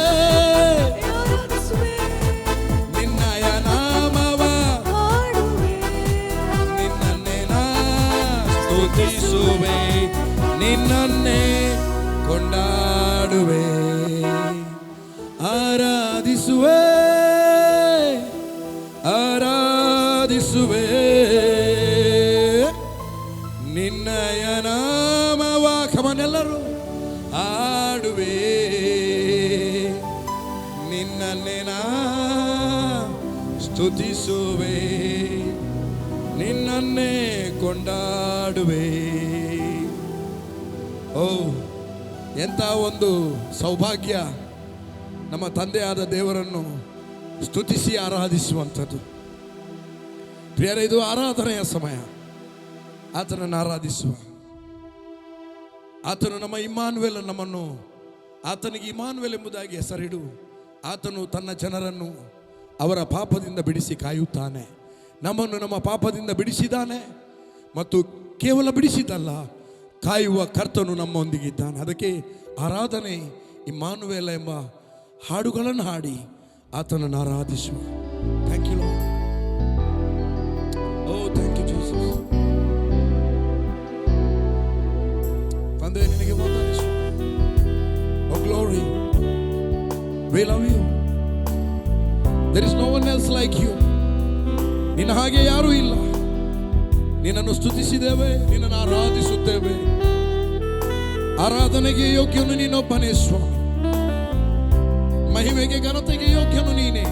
ನಿನ್ನಯ ನಾಮವ, ನಿನ್ನನ್ನೇ ನಾ ಸ್ತುತಿಸುವೆ, ನಿನ್ನನ್ನೇ ಕೊಂಡಾಡುವೆ. ಆರಾಧಿಸುವೆ ಆರಾಧಿಸುವೆ ನಿನ್ನಯ ನಾಮವ. ಕಮನೆಲ್ಲರೂ ಹಾಡುವೆ, ನಿನ್ನನ್ನೇ ನಾ ಸ್ತುತಿಸುವೆ, ನಿನ್ನನ್ನೇ ಕೊಂಡಾಡುವೆ. ಓ ಎಂಥ ಒಂದು ಸೌಭಾಗ್ಯ ನಮ್ಮ ತಂದೆಯಾದ ದೇವರನ್ನು ಸ್ತುತಿಸಿ ಆರಾಧಿಸುವಂಥದ್ದು. ಪ್ರಿಯರೇ, ಇದು ಆರಾಧನೆಯ ಸಮಯ. ಆತನನ್ನು ಆರಾಧಿಸುವ. ಆತನು ನಮ್ಮ ಇಮ್ಮಾನುವೇಲ್, ನಮ್ಮನ್ನು ಆತನಿಗೆ ಇಮ್ಮಾನುವೇಲ್ ಎಂಬುದಾಗಿ ಹೆಸರಿಡು. ಆತನು ತನ್ನ ಜನರನ್ನು ಅವರ ಪಾಪದಿಂದ ಬಿಡಿಸಿ ಕಾಯುತ್ತಾನೆ. ನಮ್ಮನ್ನು ನಮ್ಮ ಪಾಪದಿಂದ ಬಿಡಿಸಿದ್ದಾನೆ, ಮತ್ತು ಕೇವಲ ಬಿಡಿಸಿದಲ್ಲ, ಕಾಯುವ ಕರ್ತನು ನಮ್ಮೊಂದಿಗಿದ್ದಾನೆ. ಅದಕ್ಕೆ ಆರಾಧನೆ ಇಮ್ಮಾನುವೇಲ ಎಂಬ ಹಾಡುಗಳನ್ನು ಹಾಡಿ ಆತನನ್ನು ಆರಾಧಿಸುವ. Thank you Lord. Oh thank you Jesus. ತಂದೆ ನಿನಗೆ ವಂದನೆ. Oh glory, we love you. There is no one else like you. ನಿನ್ನ ಹಾಗೆ ಯಾರೂ ಇಲ್ಲ. ನಿನ್ನನ್ನು ಸ್ತುತಿಸಿದ್ದೇವೆ, ನಿನ್ನನ್ನು ಆರಾಧಿಸುತ್ತೇವೆ. ಆರಾಧನೆಗೆ ಯೋಗ್ಯನು ನೀನೊಬ್ಬನೇ ಸ್ವಾಮಿ. ಮಹಿಮೆಗೆ ಘನತೆಗೆ ಯೋಗ್ಯನು ನೀನೇ.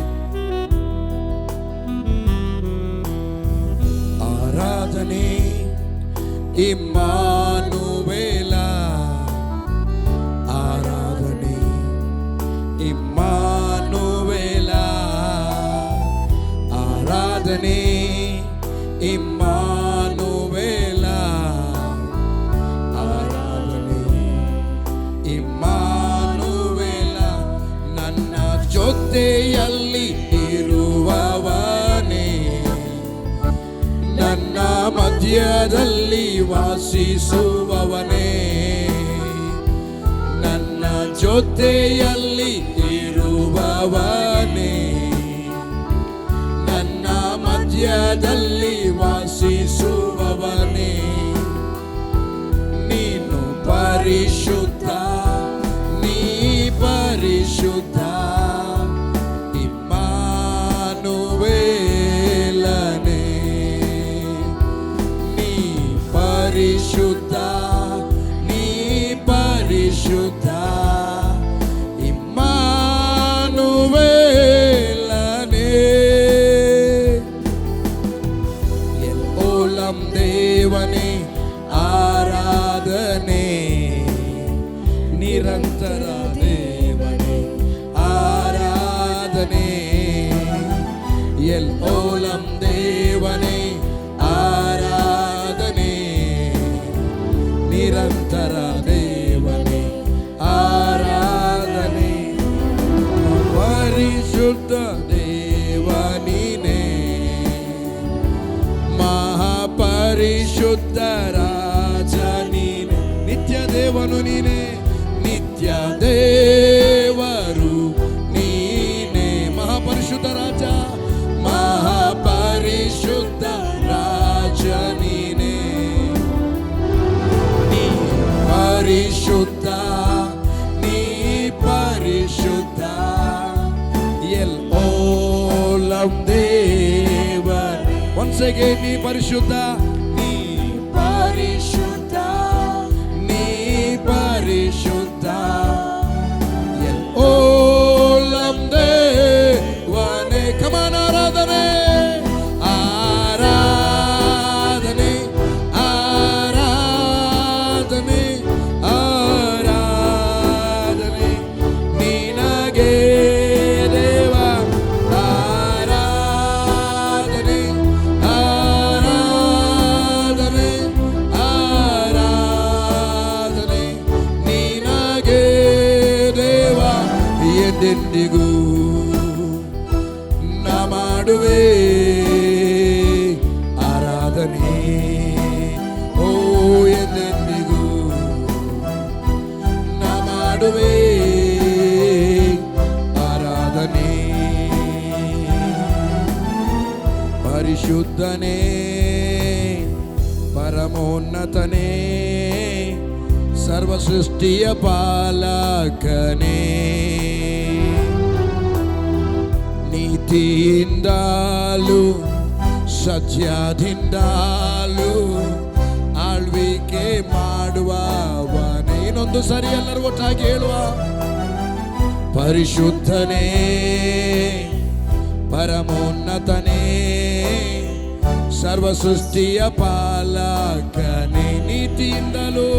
ಆರಾಧನೆ ಇಮ್ಮಾನುವೇಲ, ಆರಾಧನೆ ಇಮ್ಮಾನುವೇಲ, ಆರಾಧನೆ ಇಮ್ಮಾನುವೇಲ, ಆರಾಧನೆ ಇಮ್ಮಾನುವೇಲ. ನನ್ನ ಜೊತೆಯಲ್ಲಿ ಇರು ವಾಸಿಸುವವನೇ, ನನ್ನ ಜೊತೆಯಲ್ಲಿ ಇರುವವನೇ, ನನ್ನ ಮಧ್ಯದಲ್ಲಿ ವಾಸಿಸುವವನೇ, ನೀನು ಪರಿಶುದ್ಧ, ನೀ ಪರಿಶುದ್ಧ, ಇಮ್ಮಾನುವೇಲನೇ, ನೀ ಪರಿಶುದ್ಧ, ನೀ ಪರಿಶುದ್ಧ, ಇಮ್ಮಾನುವೇಲನೇ. ಎಲ್ಓಲಂ ದೇವನೇ ಆರಾಧನೆ, ನಿರಂತರ ದೇವನೇ ಆರಾಧನೆ, ಎಲ್ಓಲಂ ದೇವನೇ ಆರಾಧನೆ, ನಿರಂತರ ದೇವನೇ ಆರಾಧನೆ, ಪರಿಶುದ್ಧ ದೇವ ನೀನೇ, ಮಹಾಪರಿಶುದ್ಧ ರಾಜ ನೀನೆ, ನಿತ್ಯ ದೇವನು ನೀನೆ, ನಿತ್ಯ ದೇವರು ನೀನೆ, ಮಹಾಪರಿಶುದ್ಧ ರಾಜ, ಮಹಾಪರಿಶುದ್ಧ ರಾಜ ನೀನೆ, ನೀ ಪರಿಶುದ್ಧ, ನೀ ಪರಿಶುದ್ಧ, ಎಲ್ಓಲಂ ದೇವನೇ. Once again, ನೀ ಪರಿಶುದ್ಧ, ನೀ ಪರಿಶುದ್ಧ, ನೀ ಪರಿಶುದ್ಧ, ಎಲ್ಓಲಂ ದೇವನೇ. Come on, ಆರಾಧನೆ, ಆರಾಧನೆ, ಆರಾಧನೆ, ಆರಾಧನೆ ನಿನಗೆ ದೇವ, ಆರಾಧನೆ, ಆರಾಧನೆ, ಆರಾಧನೆ ನಿನಗೆ ದೇವ, ಎಂದೆಂದಿಗೂ ನಾ ಮಾಡುವೆ ಆರಾಧನೆ, ಓ ಎಂದೆಂದಿಗೂ ನಾ ಮಾಡುವೆ ಆರಾಧನೆ. ಪರಿಶುದ್ಧನೇ, ಪರಮೋನ್ನತನೇ, ಸರ್ವ ಸೃಷ್ಟಿಯ ಪಾಲಕನೇ, ನೀತಿಯಿಂದಲೂ ಸತ್ಯದಿಂದಲೂ ಆಳ್ವಿಕೆ ಮಾಡುವವನೇ. ಇನ್ನೊಂದು ಸರಿ ಎಲ್ಲರೂ ಒಟ್ಟಾಗಿ ಹೇಳುವ, ಪರಿಶುದ್ಧನೇ, ಪರಮೋನ್ನತನೇ, ಸರ್ವ ಸೃಷ್ಟಿಯ ಪಾಲಕನೇ, ನೀತಿಯಿಂದಲೂ,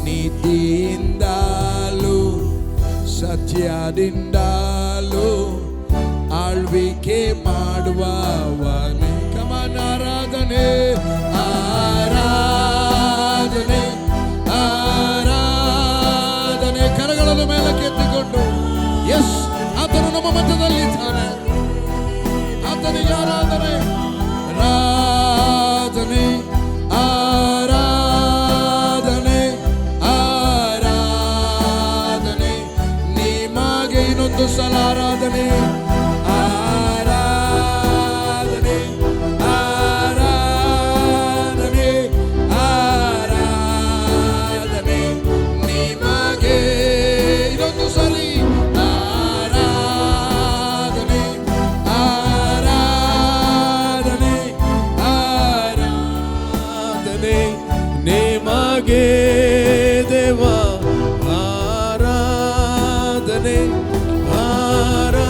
ನೀತಿಯಿಂದಲೂ ಸತ್ಯದಿಂದಲೂ ಆಳ್ವಿಕೆ ಮಾಡುವವನೇ. ಕಮನ ಆರಾಧನೆ, ಆರಾಧನೆ, ಆರಾಧನೆ. ಕರಗಳನ್ನು ಮೇಲಕ್ಕೆ ಎತ್ತಿಕೊಂಡು, ಎಸ್, ಆತನು ನಮ್ಮ ಮಧ್ಯದಲ್ಲಿದ್ದಾನೆ, ಆತನಿಗೆ ಆರಾಧನೆ, ಆರಾಧನೆ, ಆರಾಧನೆ, ಆರಾಧನೆ ನಿಮಗೆ. ಇನ್ನೊಂದು ಸಲ ಆರಾಧನೆ, ಆರಾಧನೆ, ಆರಾಧನೆ, ಆರಾಧನೆ ನಿಮಗೆ. ಇನ್ನೊಂದು ಸರಿ ಆರಾಧನೆ, ಆರಾಧನೆ, ಆರಾಧನೆ ನಿಮಗೆ ದೇವ, ಆರಾಧನೆ, ಆರಾಧನೆ,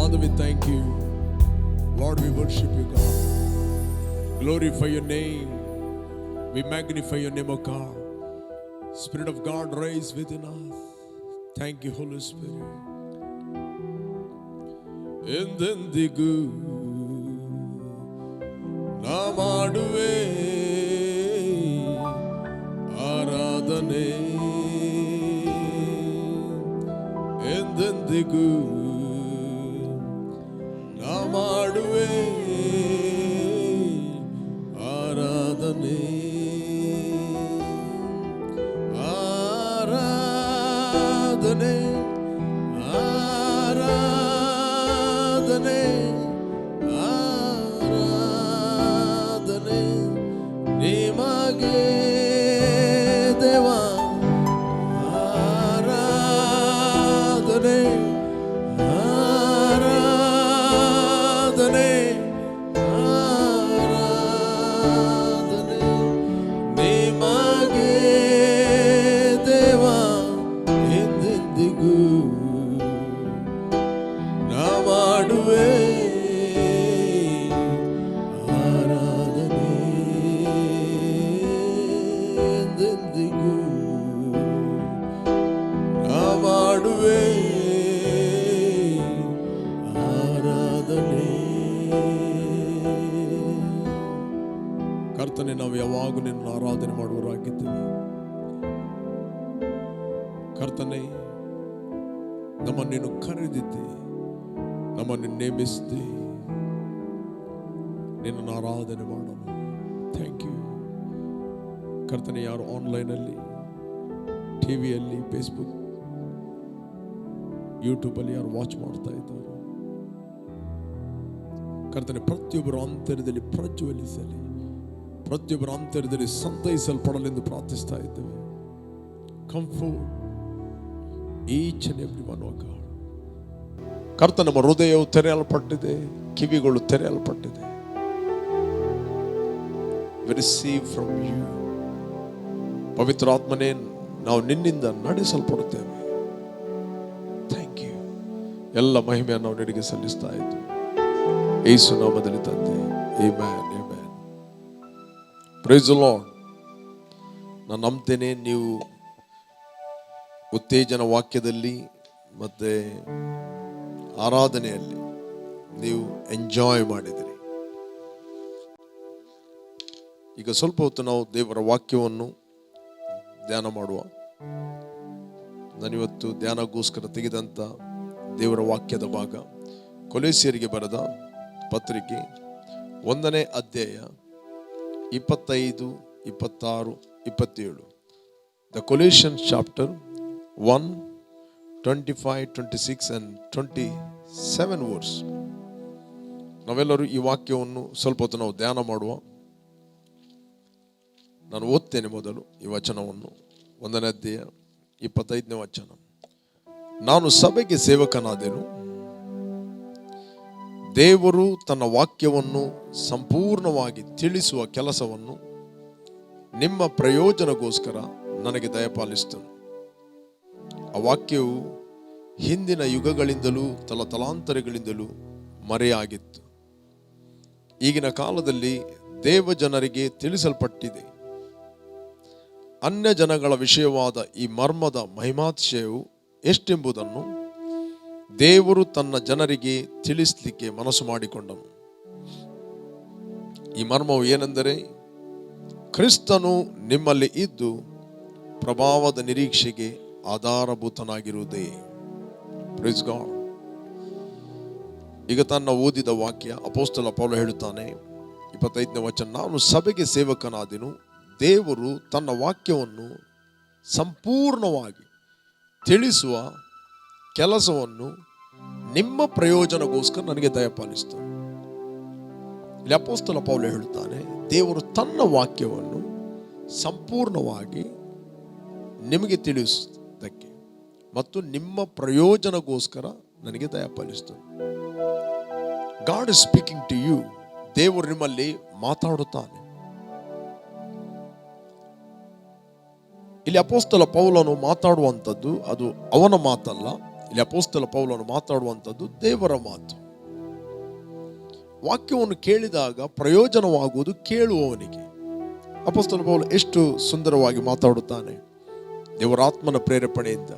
Father, we thank you. Lord, we worship you, God. Glorify your name. We magnify your name, O God. Spirit of God, rise within us. Thank you, Holy Spirit. ಎಂದೆಂದಿಗೂ ನಾ ಮಾಡುವೆ ಆರಾಧನೆ, ಎಂದೆಂದಿಗೂ ನಾ ಮಾಡುವೆ ಆರಾಧನೆ, ಆರಾಧನೆ, ಆರಾಧನೆ, ಆರಾಧನೆ ನಿಮಗೆ ದೇವಾ, ಆರಾಧನೆ, ಆರಾಧನೆ, ಆರಾಧನೆ ನಿಮಗೆ ದೇವಾ, ಎಂದೆಂದಿಗೂ ನಾ ಮಾಡುವೆ ಆರಾಧನೆ, ಎಂದೆಂದಿಗೂ ನಾ ಮಾಡುವೆ ಆರಾಧನೆ. ಕರ್ತನೆ, ನಾವು ಯಾವಾಗಲೂ ನಿನ್ನ ಆರಾಧನೆ ಮಾಡುವವರಾಗಿದ್ದೇವೆ. ಕರ್ತನೆ, ನಮ್ಮನ್ನು ನೀನು ಕರೆದಿದ್ದೆ, ನಮ್ಮನ್ನು ನೇಮಿಸಿದ್ದೆ ನಿನ್ನನ್ನು ಆರಾಧನೆ ಮಾಡಲು. ಥ್ಯಾಂಕ್ ಯು ಕರ್ತನೆ. ಯಾರು ಆನ್ಲೈನಲ್ಲಿ, ಟಿವಿಯಲ್ಲಿ, ಫೇಸ್ಬುಕ್, ಯೂಟ್ಯೂಬಲ್ಲಿ ಯಾರು ವಾಚ್ ಮಾಡ್ತಾ ಇದ್ದಾರೆ, ಕರ್ತನೆ ಪ್ರತಿಯೊಬ್ಬರ ಅಂತರ್ಯದಲ್ಲಿ ಪ್ರಜ್ವಲಿಸಲಿ, ಪ್ರತಿಯೊಬ್ಬರ ಅಂತರ್ಯದಲ್ಲಿ ಸಂತೈಸಲ್ಪಡಲೆಂದು ಪ್ರಾರ್ಥಿಸ್ತಾ ಇದ್ದೇವೆ. Comfort each and every one, oh God. ಕರ್ತ, ನಮ್ಮ ಹೃದಯವು ತೆರೆಯಲ್ಪಟ್ಟಿದೆ, ಕಿವಿಗಳು ತೆರೆಯಲ್ಪಟ್ಟಿದೆ. We receive from you. ಪವಿತ್ರ ಆತ್ಮನೇ, ನಾವು ನಿನ್ನಿಂದ ನಡೆಸಲ್ಪಡುತ್ತೇವೆ. Thank you. ಎಲ್ಲ ಮಹಿಮೆಯನ್ನು ನಾವು ನಿನಗೆ ಸಲ್ಲಿಸ್ತಾ ಇದ್ದೇವೆ ಯೇಸು ನಾಮದಲ್ಲಿ ತಂದೆ. Amen, amen. Praise the Lord. ನಾನು ನಂಬ್ತೇನೆ ನೀವು ಉತ್ತೇಜನ ವಾಕ್ಯದಲ್ಲಿ ಮತ್ತೆ ಆರಾಧನೆಯಲ್ಲಿ ನೀವು ಎಂಜಾಯ್ ಮಾಡಿದಿರಿ. ಈಗ ಸ್ವಲ್ಪ ಹೊತ್ತು ನಾವು ದೇವರ ವಾಕ್ಯವನ್ನು ಧ್ಯಾನ ಮಾಡುವ. ನಾನಿವತ್ತು ಧ್ಯಾನಗೋಸ್ಕರ ತೆಗೆದಂಥ ದೇವರ ವಾಕ್ಯದ ಭಾಗ ಕೊಲೊಸ್ಸೆಯರಿಗೆ ಬರೆದ ಪತ್ರಿಕೆ 1ನೇ ಅಧ್ಯಾಯ 25, 26, 27. The Colossians chapter 1, 25, 26 and 27 verse. ನಾವೆಲ್ಲರೂ ಈ ವಾಕ್ಯವನ್ನು ಸ್ವಲ್ಪ ಹೊತ್ತು ನಾವು ಧ್ಯಾನ ಮಾಡುವ. ನಾನು ಓದ್ತೇನೆ ಮೊದಲು ಈ ವಚನವನ್ನು. 1ನೇ ಅಧ್ಯಾಯ 25ನೇ ವಚನ. ನಾನು ಸಭೆಗೆ ಸೇವಕನಾದೆನು, ದೇವರು ತನ್ನ ವಾಕ್ಯವನ್ನು ಸಂಪೂರ್ಣವಾಗಿ ತಿಳಿಸುವ ಕೆಲಸವನ್ನು ನಿಮ್ಮ ಪ್ರಯೋಜನಗೋಸ್ಕರ ನನಗೆ ದಯಪಾಲಿಸಿದನು. ಆ ವಾಕ್ಯವು ಹಿಂದಿನ ಯುಗಗಳಿಂದಲೂ ತಲತಲಾಂತರಗಳಿಂದಲೂ ಮರೆಯಾಗಿತ್ತು. ಈಗಿನ ಕಾಲದಲ್ಲಿ ದೇವ ಜನರಿಗೆ ತಿಳಿಸಲ್ಪಟ್ಟಿದೆ. ಅನ್ಯ ಜನಗಳ ವಿಷಯವಾದ ಈ ಮರ್ಮದ ಮಹಿಮಾತಿಶಯವು ಎಷ್ಟೆಂಬುದನ್ನು ದೇವರು ತನ್ನ ಜನರಿಗೆ ತಿಳಿಸಲಿಕ್ಕೆ ಮನಸ್ಸು ಮಾಡಿಕೊಂಡನು. ಈ ಮರ್ಮವು ಏನೆಂದರೆ, ಕ್ರಿಸ್ತನು ನಿಮ್ಮಲ್ಲಿ ಇದ್ದು ಪ್ರಭಾವದ ನಿರೀಕ್ಷೆಗೆ ಆಧಾರಭೂತನಾಗಿರುವುದೇ. Praise God. ಈಗ ತನ್ನ ಓದಿದ ವಾಕ್ಯ ಅಪೊಸ್ತಲ ಪೌಲ ಹೇಳುತ್ತಾನೆ, 25ನೇ ವಚನ. ನಾನು ಸಭೆಗೆ ಸೇವಕನಾದೆನು, ದೇವರು ತನ್ನ ವಾಕ್ಯವನ್ನು ಸಂಪೂರ್ಣವಾಗಿ ತಿಳಿಸುವ ಕೆಲಸವನ್ನು ನಿಮ್ಮ ಪ್ರಯೋಜನಗೋಸ್ಕರ ನನಗೆ ದಯಪಾಲಿಸಿತು. ಇಲ್ಲಿ ಅಪೊಸ್ತಲ ಪೌಲ ಹೇಳುತ್ತಾನೆ, ದೇವರು ತನ್ನ ವಾಕ್ಯವನ್ನು ಸಂಪೂರ್ಣವಾಗಿ ನಿಮಗೆ ತಿಳಿಸುವುದಕ್ಕೆ ಮತ್ತು ನಿಮ್ಮ ಪ್ರಯೋಜನಗೋಸ್ಕರ ನನಗೆ ದಯಪಾಲಿಸಿತು. God is speaking to you. ದೇವರು ನಿಮ್ಮಲ್ಲಿ ಮಾತಾಡುತ್ತಾನೆ. ಇಲ್ಲಿ ಅಪೊಸ್ತಲ ಪೌಲನು ಮಾತಾಡುವಂಥದ್ದು ಅದು ಅವನ ಮಾತಲ್ಲ, ಇಲ್ಲಿ ಅಪೊಸ್ತಲ ಪೌಲನು ಮಾತಾಡುವಂಥದ್ದು ದೇವರ ಮಾತು. ವಾಕ್ಯವನ್ನು ಕೇಳಿದಾಗ ಪ್ರಯೋಜನವಾಗುವುದು ಕೇಳುವವನಿಗೆ. ಅಪೊಸ್ತಲ ಪೌಲ ಎಷ್ಟು ಸುಂದರವಾಗಿ ಮಾತಾಡುತ್ತಾನೆ. ದೇವರ ಆತ್ಮನ ಪ್ರೇರೇಪಣೆಯಿಂದ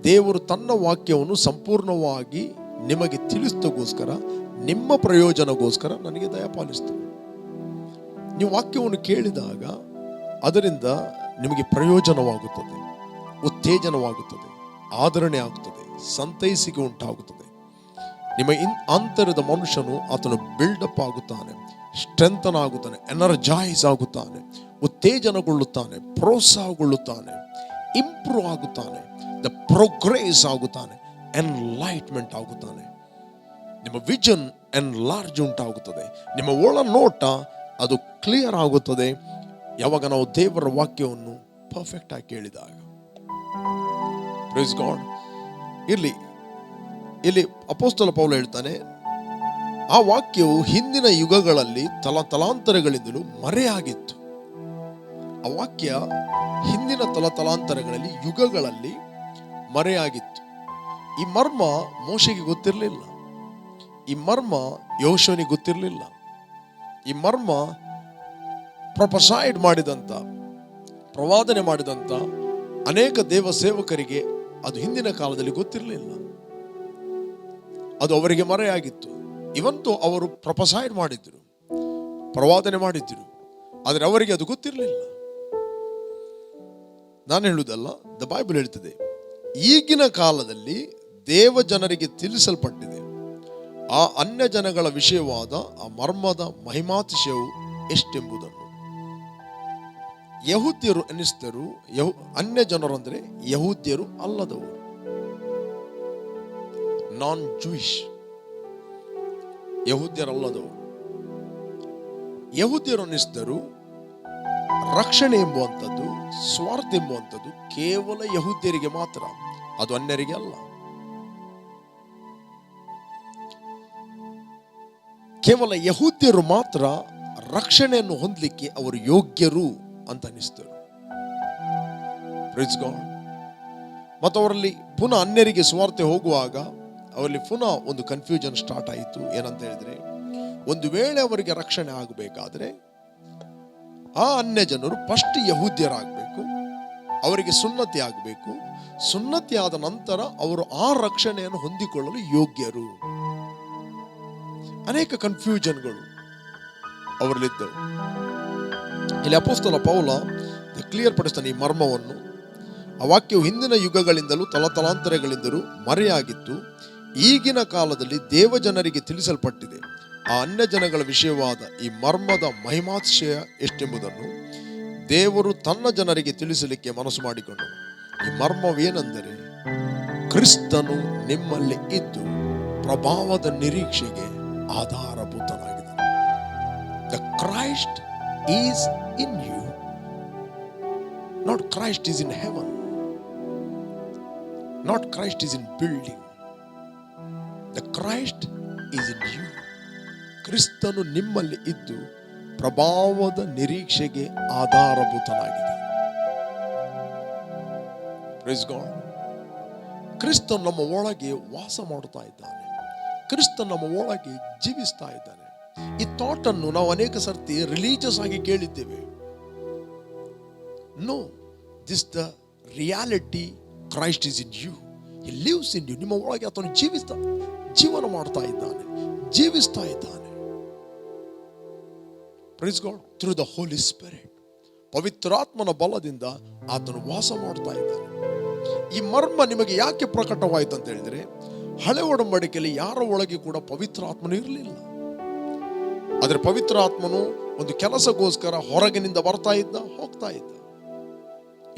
ದೇವರು ತನ್ನ ವಾಕ್ಯವನ್ನು ಸಂಪೂರ್ಣವಾಗಿ ನಿಮಗೆ ತಿಳಿಸ್ತಗೋಸ್ಕರ, ನಿಮ್ಮ ಪ್ರಯೋಜನಗೋಸ್ಕರ ನನಗೆ ದಯಪಾಲಿಸ್ತದೆ. ನೀವು ವಾಕ್ಯವನ್ನು ಕೇಳಿದಾಗ ಅದರಿಂದ ನಿಮಗೆ ಪ್ರಯೋಜನವಾಗುತ್ತದೆ, ಉತ್ತೇಜನವಾಗುತ್ತದೆ, ಆದರಣೆ ಆಗುತ್ತದೆ, ಸಂತೈಸಿಕೆ ಉಂಟಾಗುತ್ತದೆ. ನಿಮ್ಮ ಅಂತರದ ಮನುಷ್ಯನು ಆತನು ಬಿಲ್ಡಪ್ ಆಗುತ್ತಾನೆ, ಸ್ಟ್ರೆಂಥನ್ ಆಗುತ್ತಾನೆ, ಎನರ್ಜೈಸ್ ಆಗುತ್ತಾನೆ, ಉತ್ತೇಜನಗೊಳ್ಳುತ್ತಾನೆ, ಪ್ರೋತ್ಸಾಹಗೊಳ್ಳುತ್ತಾನೆ, ಇಂಪ್ರೂವ್ ಆಗುತ್ತಾನೆ, ದ ಪ್ರೋಗ್ರೆಸ್ ಆಗುತ್ತಾನೆ, ಎನ್ಲೈಟ್ಮೆಂಟ್ ಆಗುತ್ತಾನೆ. ನಿಮ್ಮ ವಿಷನ್ ಎನ್ಲಾರ್ಜ್ ಉಂಟಾಗುತ್ತದೆ. ನಿಮ್ಮ ಒಳನೋಟ ಅದು ಕ್ಲಿಯರ್ ಆಗುತ್ತದೆ ಯಾವಾಗ ನಾವು ದೇವರ ವಾಕ್ಯವನ್ನು ಪರ್ಫೆಕ್ಟ್ ಆಗಿ ಕೇಳಿದಾಗ. Price God. ಇಲ್ಲಿ ಅಪೊಸ್ತಲ ಪೌಲ ಹೇಳ್ತಾನೆ, ಆ ವಾಕ್ಯವು ಹಿಂದಿನ ಯುಗಗಳಲ್ಲಿ ತಲಾಂತರಗಳಿಂದಲೂ ಮರೆಯಾಗಿತ್ತು. ಆ ವಾಕ್ಯ ಹಿಂದಿನ ತಲಾಂತರಗಳಲ್ಲಿ, ಯುಗಗಳಲ್ಲಿ ಮರೆಯಾಗಿತ್ತು. ಈ ಮರ್ಮ ಮೋಶೆಗೆ ಗೊತ್ತಿರಲಿಲ್ಲ, ಈ ಮರ್ಮ ಯೆಹೋಶುವನಿಗೆ ಗೊತ್ತಿರಲಿಲ್ಲ, ಈ ಮರ್ಮ ಪ್ರೊಫೆಸೈಡ್ ಮಾಡಿದಂತ, ಪ್ರವಾದನೆ ಮಾಡಿದಂತ ಅನೇಕ ದೇವ ಸೇವಕರಿಗೆ ಅದು ಹಿಂದಿನ ಕಾಲದಲ್ಲಿ ಗೊತ್ತಿರಲಿಲ್ಲ. ಅದು ಅವರಿಗೆ ಮರೆಯಾಗಿತ್ತು. ಇವಂತೂ ಅವರು ಪ್ರೊಫೆಸೈಡ್ ಮಾಡಿದ್ರು, ಪ್ರವಾದನೆ ಮಾಡಿದ್ರು, ಆದರೆ ಅವರಿಗೆ ಅದು ಗೊತ್ತಿರಲಿಲ್ಲ. ನಾನು ಹೇಳುವುದಲ್ಲ, ದ ಬೈಬಲ್ ಹೇಳ್ತದೆ, ಈಗಿನ ಕಾಲದಲ್ಲಿ ದೇವ ಜನರಿಗೆ ತಿಳಿಸಲ್ಪಟ್ಟಿದೆ ಆ ಅನ್ಯ ಜನಗಳ ವಿಷಯವಾದ ಆ ಮರ್ಮದ ಮಹಿಮಾತಿಶಯವು ಎಷ್ಟೆಂಬುದನ್ನು. ಯಹೂದ್ಯರು ಎನಿಸಿದರು, ಅನ್ಯ ಜನರು ಅಂದರೆ ಯಹೂದ್ಯರು ಅಲ್ಲದವರು, ನಾನ್ ಜೂಯಿಶ್, ಯಹೂದ್ಯರಲ್ಲದವರು. ಯಹೂದ್ಯರು ಎನಿಸಿದರು, ರಕ್ಷಣೆ ಎಂಬುವಂಥದ್ದು, ಸ್ವಾರ್ಥ ಎಂಬುವಂಥದ್ದು ಕೇವಲ ಯಹೂದ್ಯರಿಗೆ ಮಾತ್ರ, ಅದು ಅನ್ಯರಿಗೆ ಅಲ್ಲ. ಕೇವಲ ಯಹೂದ್ಯರು ಮಾತ್ರ ರಕ್ಷಣೆಯನ್ನು ಹೊಂದಲಿಕ್ಕೆ ಅವರು ಯೋಗ್ಯರು ಅಂತ ಅನಿಸ್ತರು. Praise God. ಮತ್ತು ಅವರಲ್ಲಿ ಪುನಃ ಅನ್ಯರಿಗೆ ಸುವಾರ್ತೆ ಹೋಗುವಾಗ ಅವರಲ್ಲಿ ಪುನಃ ಒಂದು ಕನ್ಫ್ಯೂಷನ್ ಸ್ಟಾರ್ಟ್ ಆಯಿತು. ಏನಂತ ಹೇಳಿದ್ರೆ, ಒಂದು ವೇಳೆ ಅವರಿಗೆ ರಕ್ಷಣೆ ಆಗಬೇಕಾದ್ರೆ ಆ ಅನ್ಯ ಜನರು ಫಸ್ಟ್ ಯಹೂದ್ಯರಾಗಬೇಕು, ಅವರಿಗೆ ಸುನ್ನತಿ ಆಗಬೇಕು, ಸುನ್ನತಿ ಆದ ನಂತರ ಅವರು ಆ ರಕ್ಷಣೆಯನ್ನು ಹೊಂದಿಕೊಳ್ಳಲು ಯೋಗ್ಯರು. ಅನೇಕ ಕನ್ಫ್ಯೂಷನ್ಗಳು ಅವರಲ್ಲಿದ್ದವು. ಇಲ್ಲಿ ಅಪೊಸ್ತಲ ಪೌಲ ಕ್ಲಿಯರ್ ಪಡಿಸ್ತಾನೆ ಈ ಮರ್ಮವನ್ನು. ಆ ವಾಕ್ಯವು ಹಿಂದಿನ ಯುಗಗಳಿಂದಲೂ ತಲಾಂತರಗಳಿಂದಲೂ ಮರೆಯಾಗಿತ್ತು, ಈಗಿನ ಕಾಲದಲ್ಲಿ ದೇವಜನರಿಗೆ ತಿಳಿಸಲ್ಪಟ್ಟಿದೆ ಆ ಅನ್ಯ ಜನಗಳ ವಿಷಯವಾದ ಈ ಮರ್ಮದ ಮಹಿಮಾತಿಶಯ ಎಷ್ಟೆಂಬುದನ್ನು ದೇವರು ತನ್ನ ಜನರಿಗೆ ತಿಳಿಸಲಿಕ್ಕೆ ಮನಸ್ಸು ಮಾಡಿಕೊಂಡು. ಈ ಮರ್ಮವೇನೆಂದರೆ, ಕ್ರಿಸ್ತನು ನಿಮ್ಮಲ್ಲಿ ಇದ್ದು ಪ್ರಭಾವದ ನಿರೀಕ್ಷೆಗೆ ಆಧಾರಭೂತನಾಗಿದ್ದಾನೆ. The Christ is in you, not Christ is in heaven, not Christ is in building, the Christ is in you. ಕ್ರಿಸ್ತನು ನಿಮ್ಮಲ್ಲಿ ಇದ್ದು ಪ್ರಭಾವದ ನಿರೀಕ್ಷೆಗೆ ಆಧಾರಭೂತನಾಗಿದ್ದಾನೆ. Praise God. ಕ್ರಿಸ್ತನು ನಮ್ಮ ಒಳಗೆ ವಾಸ ಮಾಡುತ್ತಾ ಇದ್ದಾನೆ, ಕ್ರಿಸ್ತನು ನಮ್ಮ ಒಳಗೆ ಜೀವಿಸ್ತಾ ಇದ್ದಾನೆ. ಈ ಥಾಟ್ ಅನ್ನು ನಾವು ಅನೇಕ ಸರ್ತಿ ರಿಲಿಜಿಯಸ್ ಆಗಿ ಕೇಳಿದ್ದೇವೆ. No, this the reality. Christ is in you, he lives in you. ನಿಮ್ಮ ಒಳಗೆ ಆತನು ಜೀವನ ಮಾಡ್ತಾ ಇದ್ದಾನೆ, ಜೀವಿಸ್ತಾ ಇದ್ದಾನೆ. Praise God. Through the Holy Spirit, ಪವಿತ್ರಾತ್ಮನ ಬಲದಿಂದ ಆತನು ವಾಸ ಮಾಡ್ತಾ ಇದ್ದಾನೆ. ಈ ಮರ್ಮ ನಿಮಗೆ ಯಾಕೆ ಪ್ರಕಟವಾಯಿತು ಅಂತ ಹೇಳಿದ್ರೆ, ಹಳೆ ಒಡಂಬಡಿಕೆಯಲ್ಲಿ ಯಾರ ಒಳಗೆ ಕೂಡ ಪವಿತ್ರಾತ್ಮನು ಇರಲಿಲ್ಲ. ಆದರೆ ಪವಿತ್ರಾತ್ಮನು ಒಂದು ಕೆಲಸಗೋಸ್ಕರ ಹೊರಗಿನಿಂದ ಬರ್ತಾ ಇದ್ದ, ಹೋಗ್ತಾ ಇದ್ದ.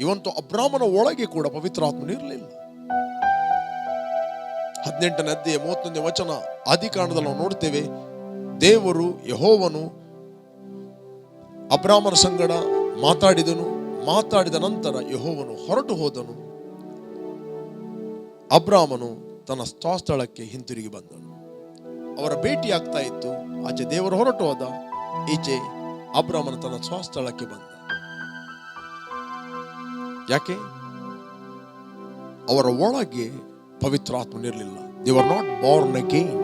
ಇವಂತೂ ಅಬ್ರಾಮನ ಒಳಗೆ ಕೂಡ ಪವಿತ್ರಾತ್ಮನು ಇರಲಿಲ್ಲ. 18ನೇ ಅಧ್ಯಾಯ 31ನೇ ವಚನ ಆದಿಕಾಂಡದಲ್ಲಿ ನಾವು ನೋಡ್ತೇವೆ. ದೇವರು ಯೆಹೋವನು ಅಬ್ರಾಮನ ಸಂಗಡ ಮಾತಾಡಿದ ನಂತರ ಯೆಹೋವನು ಹೊರಟು ಹೋದನು. ಅಬ್ರಾಮನು ತನ್ನ ಸ್ವಸ್ಥಳಕ್ಕೆ ಹಿಂತಿರುಗಿ ಬಂದನು. ಅವರ ಭೇಟಿ ಆಗ್ತಾ ಇತ್ತು. ಆಚೆ ದೇವರು ಹೊರಟು ಹೋದ, ಈಚೆ ಅಬ್ರಾಮನು ತನ್ನ ಸ್ವಸ್ಥಳಕ್ಕೆ ಬಂದ. ಯಾಕೆ? ಅವರ ಒಳಗೆ ಪವಿತ್ರಾತ್ಮನಿರಲಿಲ್ಲ. They are not born again.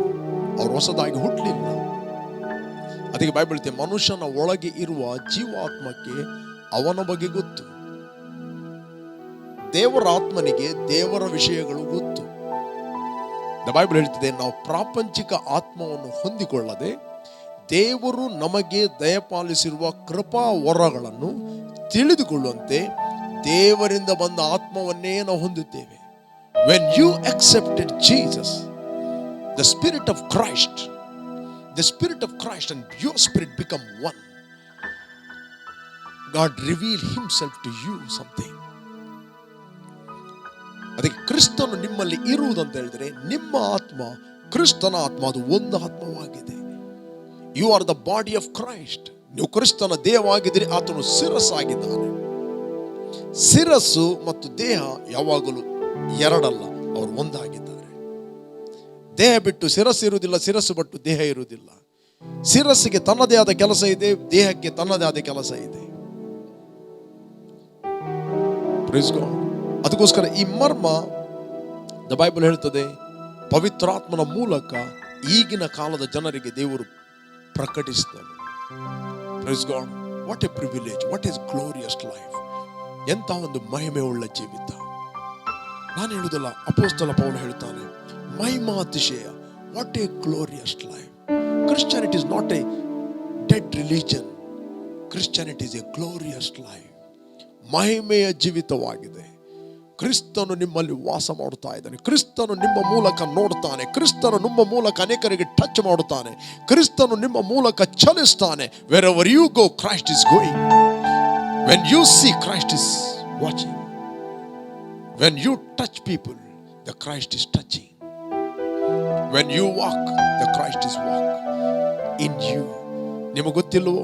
ಅವ್ರು ಹೊಸದಾಗಿ ಹುಟ್ಟಲಿಲ್ಲ. ಅದಕ್ಕೆ ಬೈಬಲ್ ಹೇಳ್ತೆ, ಮನುಷ್ಯನ ಒಳಗೆ ಇರುವ ಜೀವಾತ್ಮಕ್ಕೆ ಅವನ ಬಗ್ಗೆ ಗೊತ್ತು. ದೇವರ ಆತ್ಮನಿಗೆ ದೇವರ ವಿಷಯಗಳು ಗೊತ್ತು. ಬೈಬಲ್ ಹೇಳ್ತಿದೆ, ನಾವು ಪ್ರಾಪಂಚಿಕ ಆತ್ಮವನ್ನು ಹೊಂದಿಕೊಳ್ಳದೆ ದೇವರು ನಮಗೆ ದಯಪಾಲಿಸಿರುವ ಕೃಪಾ ವರಗಳನ್ನು ತಿಳಿದುಕೊಳ್ಳುವಂತೆ ದೇವರಿಂದ ಬಂದ ಆತ್ಮವನ್ನೇ ನಾವು ಹೊಂದುತ್ತೇವೆ. When you accepted Jesus, the Spirit of Christ and your spirit become one. God revealed himself to you something. ಅದಕ್ಕೆ ಕ್ರಿಸ್ತನು ನಿಮ್ಮಲ್ಲಿ ಇರುವುದಂತ ಹೇಳಿದ್ರೆ, ನಿಮ್ಮ ಆತ್ಮ ಕ್ರಿಸ್ತನ ಆತ್ಮ, ಅದು ಒಂದು ಆತ್ಮವಾಗಿದೆ. You are the body of Christ. ನೀವು ಕ್ರಿಸ್ತನ ದೇಹವಾಗಿದ್ದೀರಿ. ಆತನು ಶಿರಸ್ಸಾಗಿದ್ದಾನೆ. ಶಿರಸ್ಸು ಮತ್ತು ದೇಹ ಯಾವಾಗಲೂ ಎರಡಲ್ಲ, ಅವರು ಒಂದಾಗಿದ್ದಾರೆ. ದೇಹ ಬಿಟ್ಟು ಶಿರಸ್ಸು ಇರುವುದಿಲ್ಲ, ಶಿರಸ್ಸು ಬಿಟ್ಟು ದೇಹ ಇರುವುದಿಲ್ಲ. ಶಿರಸ್ಸಿಗೆ ತನ್ನದೇ ಆದ ಕೆಲಸ ಇದೆ, ದೇಹಕ್ಕೆ ತನ್ನದೇ ಆದ ಕೆಲಸ ಇದೆ. Price God. ಅದಕ್ಕೋಸ್ಕರ ಈ ಮರ್ಮ ದ ಬೈಬಲ್ ಹೇಳ್ತದೆ, ಪವಿತ್ರಾತ್ಮನ ಮೂಲಕ ಈಗಿನ ಕಾಲದ ಜನರಿಗೆ ದೇವರು ಪ್ರಕಟಿಸ್ತಾನೆ. Praise God. What a privilege, what is glorious life. ಎಂತ ಒಂದು ಮಹಿಮೆ ಉಳ್ಳ ಜೀವಿತ. ನಾನು ಹೇಳುವುದಲ್ಲ, ಅಪೊಸ್ತಲ ಪೌಲ ಹೇಳ್ತಾನೆ, ಮಹಿಮಾತಿಶಯ, what a glorious life. Christianity is not a dead religion. Christianity is a glorious life. ಮಹಿಮೆಯ ಜೀವಿತವಾಗಿದೆ. ಕ್ರಿಸ್ತನು ನಿಮ್ಮಲ್ಲಿ ವಾಸ ಮಾಡುತ್ತಾ ಇದ್ದಾನೆ. ಕ್ರಿಸ್ತನು ನಿಮ್ಮ ಮೂಲಕ ನೋಡ್ತಾನೆ. ಕ್ರಿಸ್ತನು ನಿಮ್ಮ ಮೂಲಕ ಅನೇಕರಿಗೆ ಟಚ್ ಮಾಡುತ್ತಾನೆ. ಕ್ರಿಸ್ತನು ನಿಮ್ಮ ಮೂಲಕ ಚಲಿಸ್ತಾನೆ. Wherever you go, Christ is going. When you see, Christ is watching. When you touch people, the Christ is touching. When you walk, the Christ is walk in you. ನಿಮಗೆ ಗೊತ್ತಿಲ್ಲವೋ,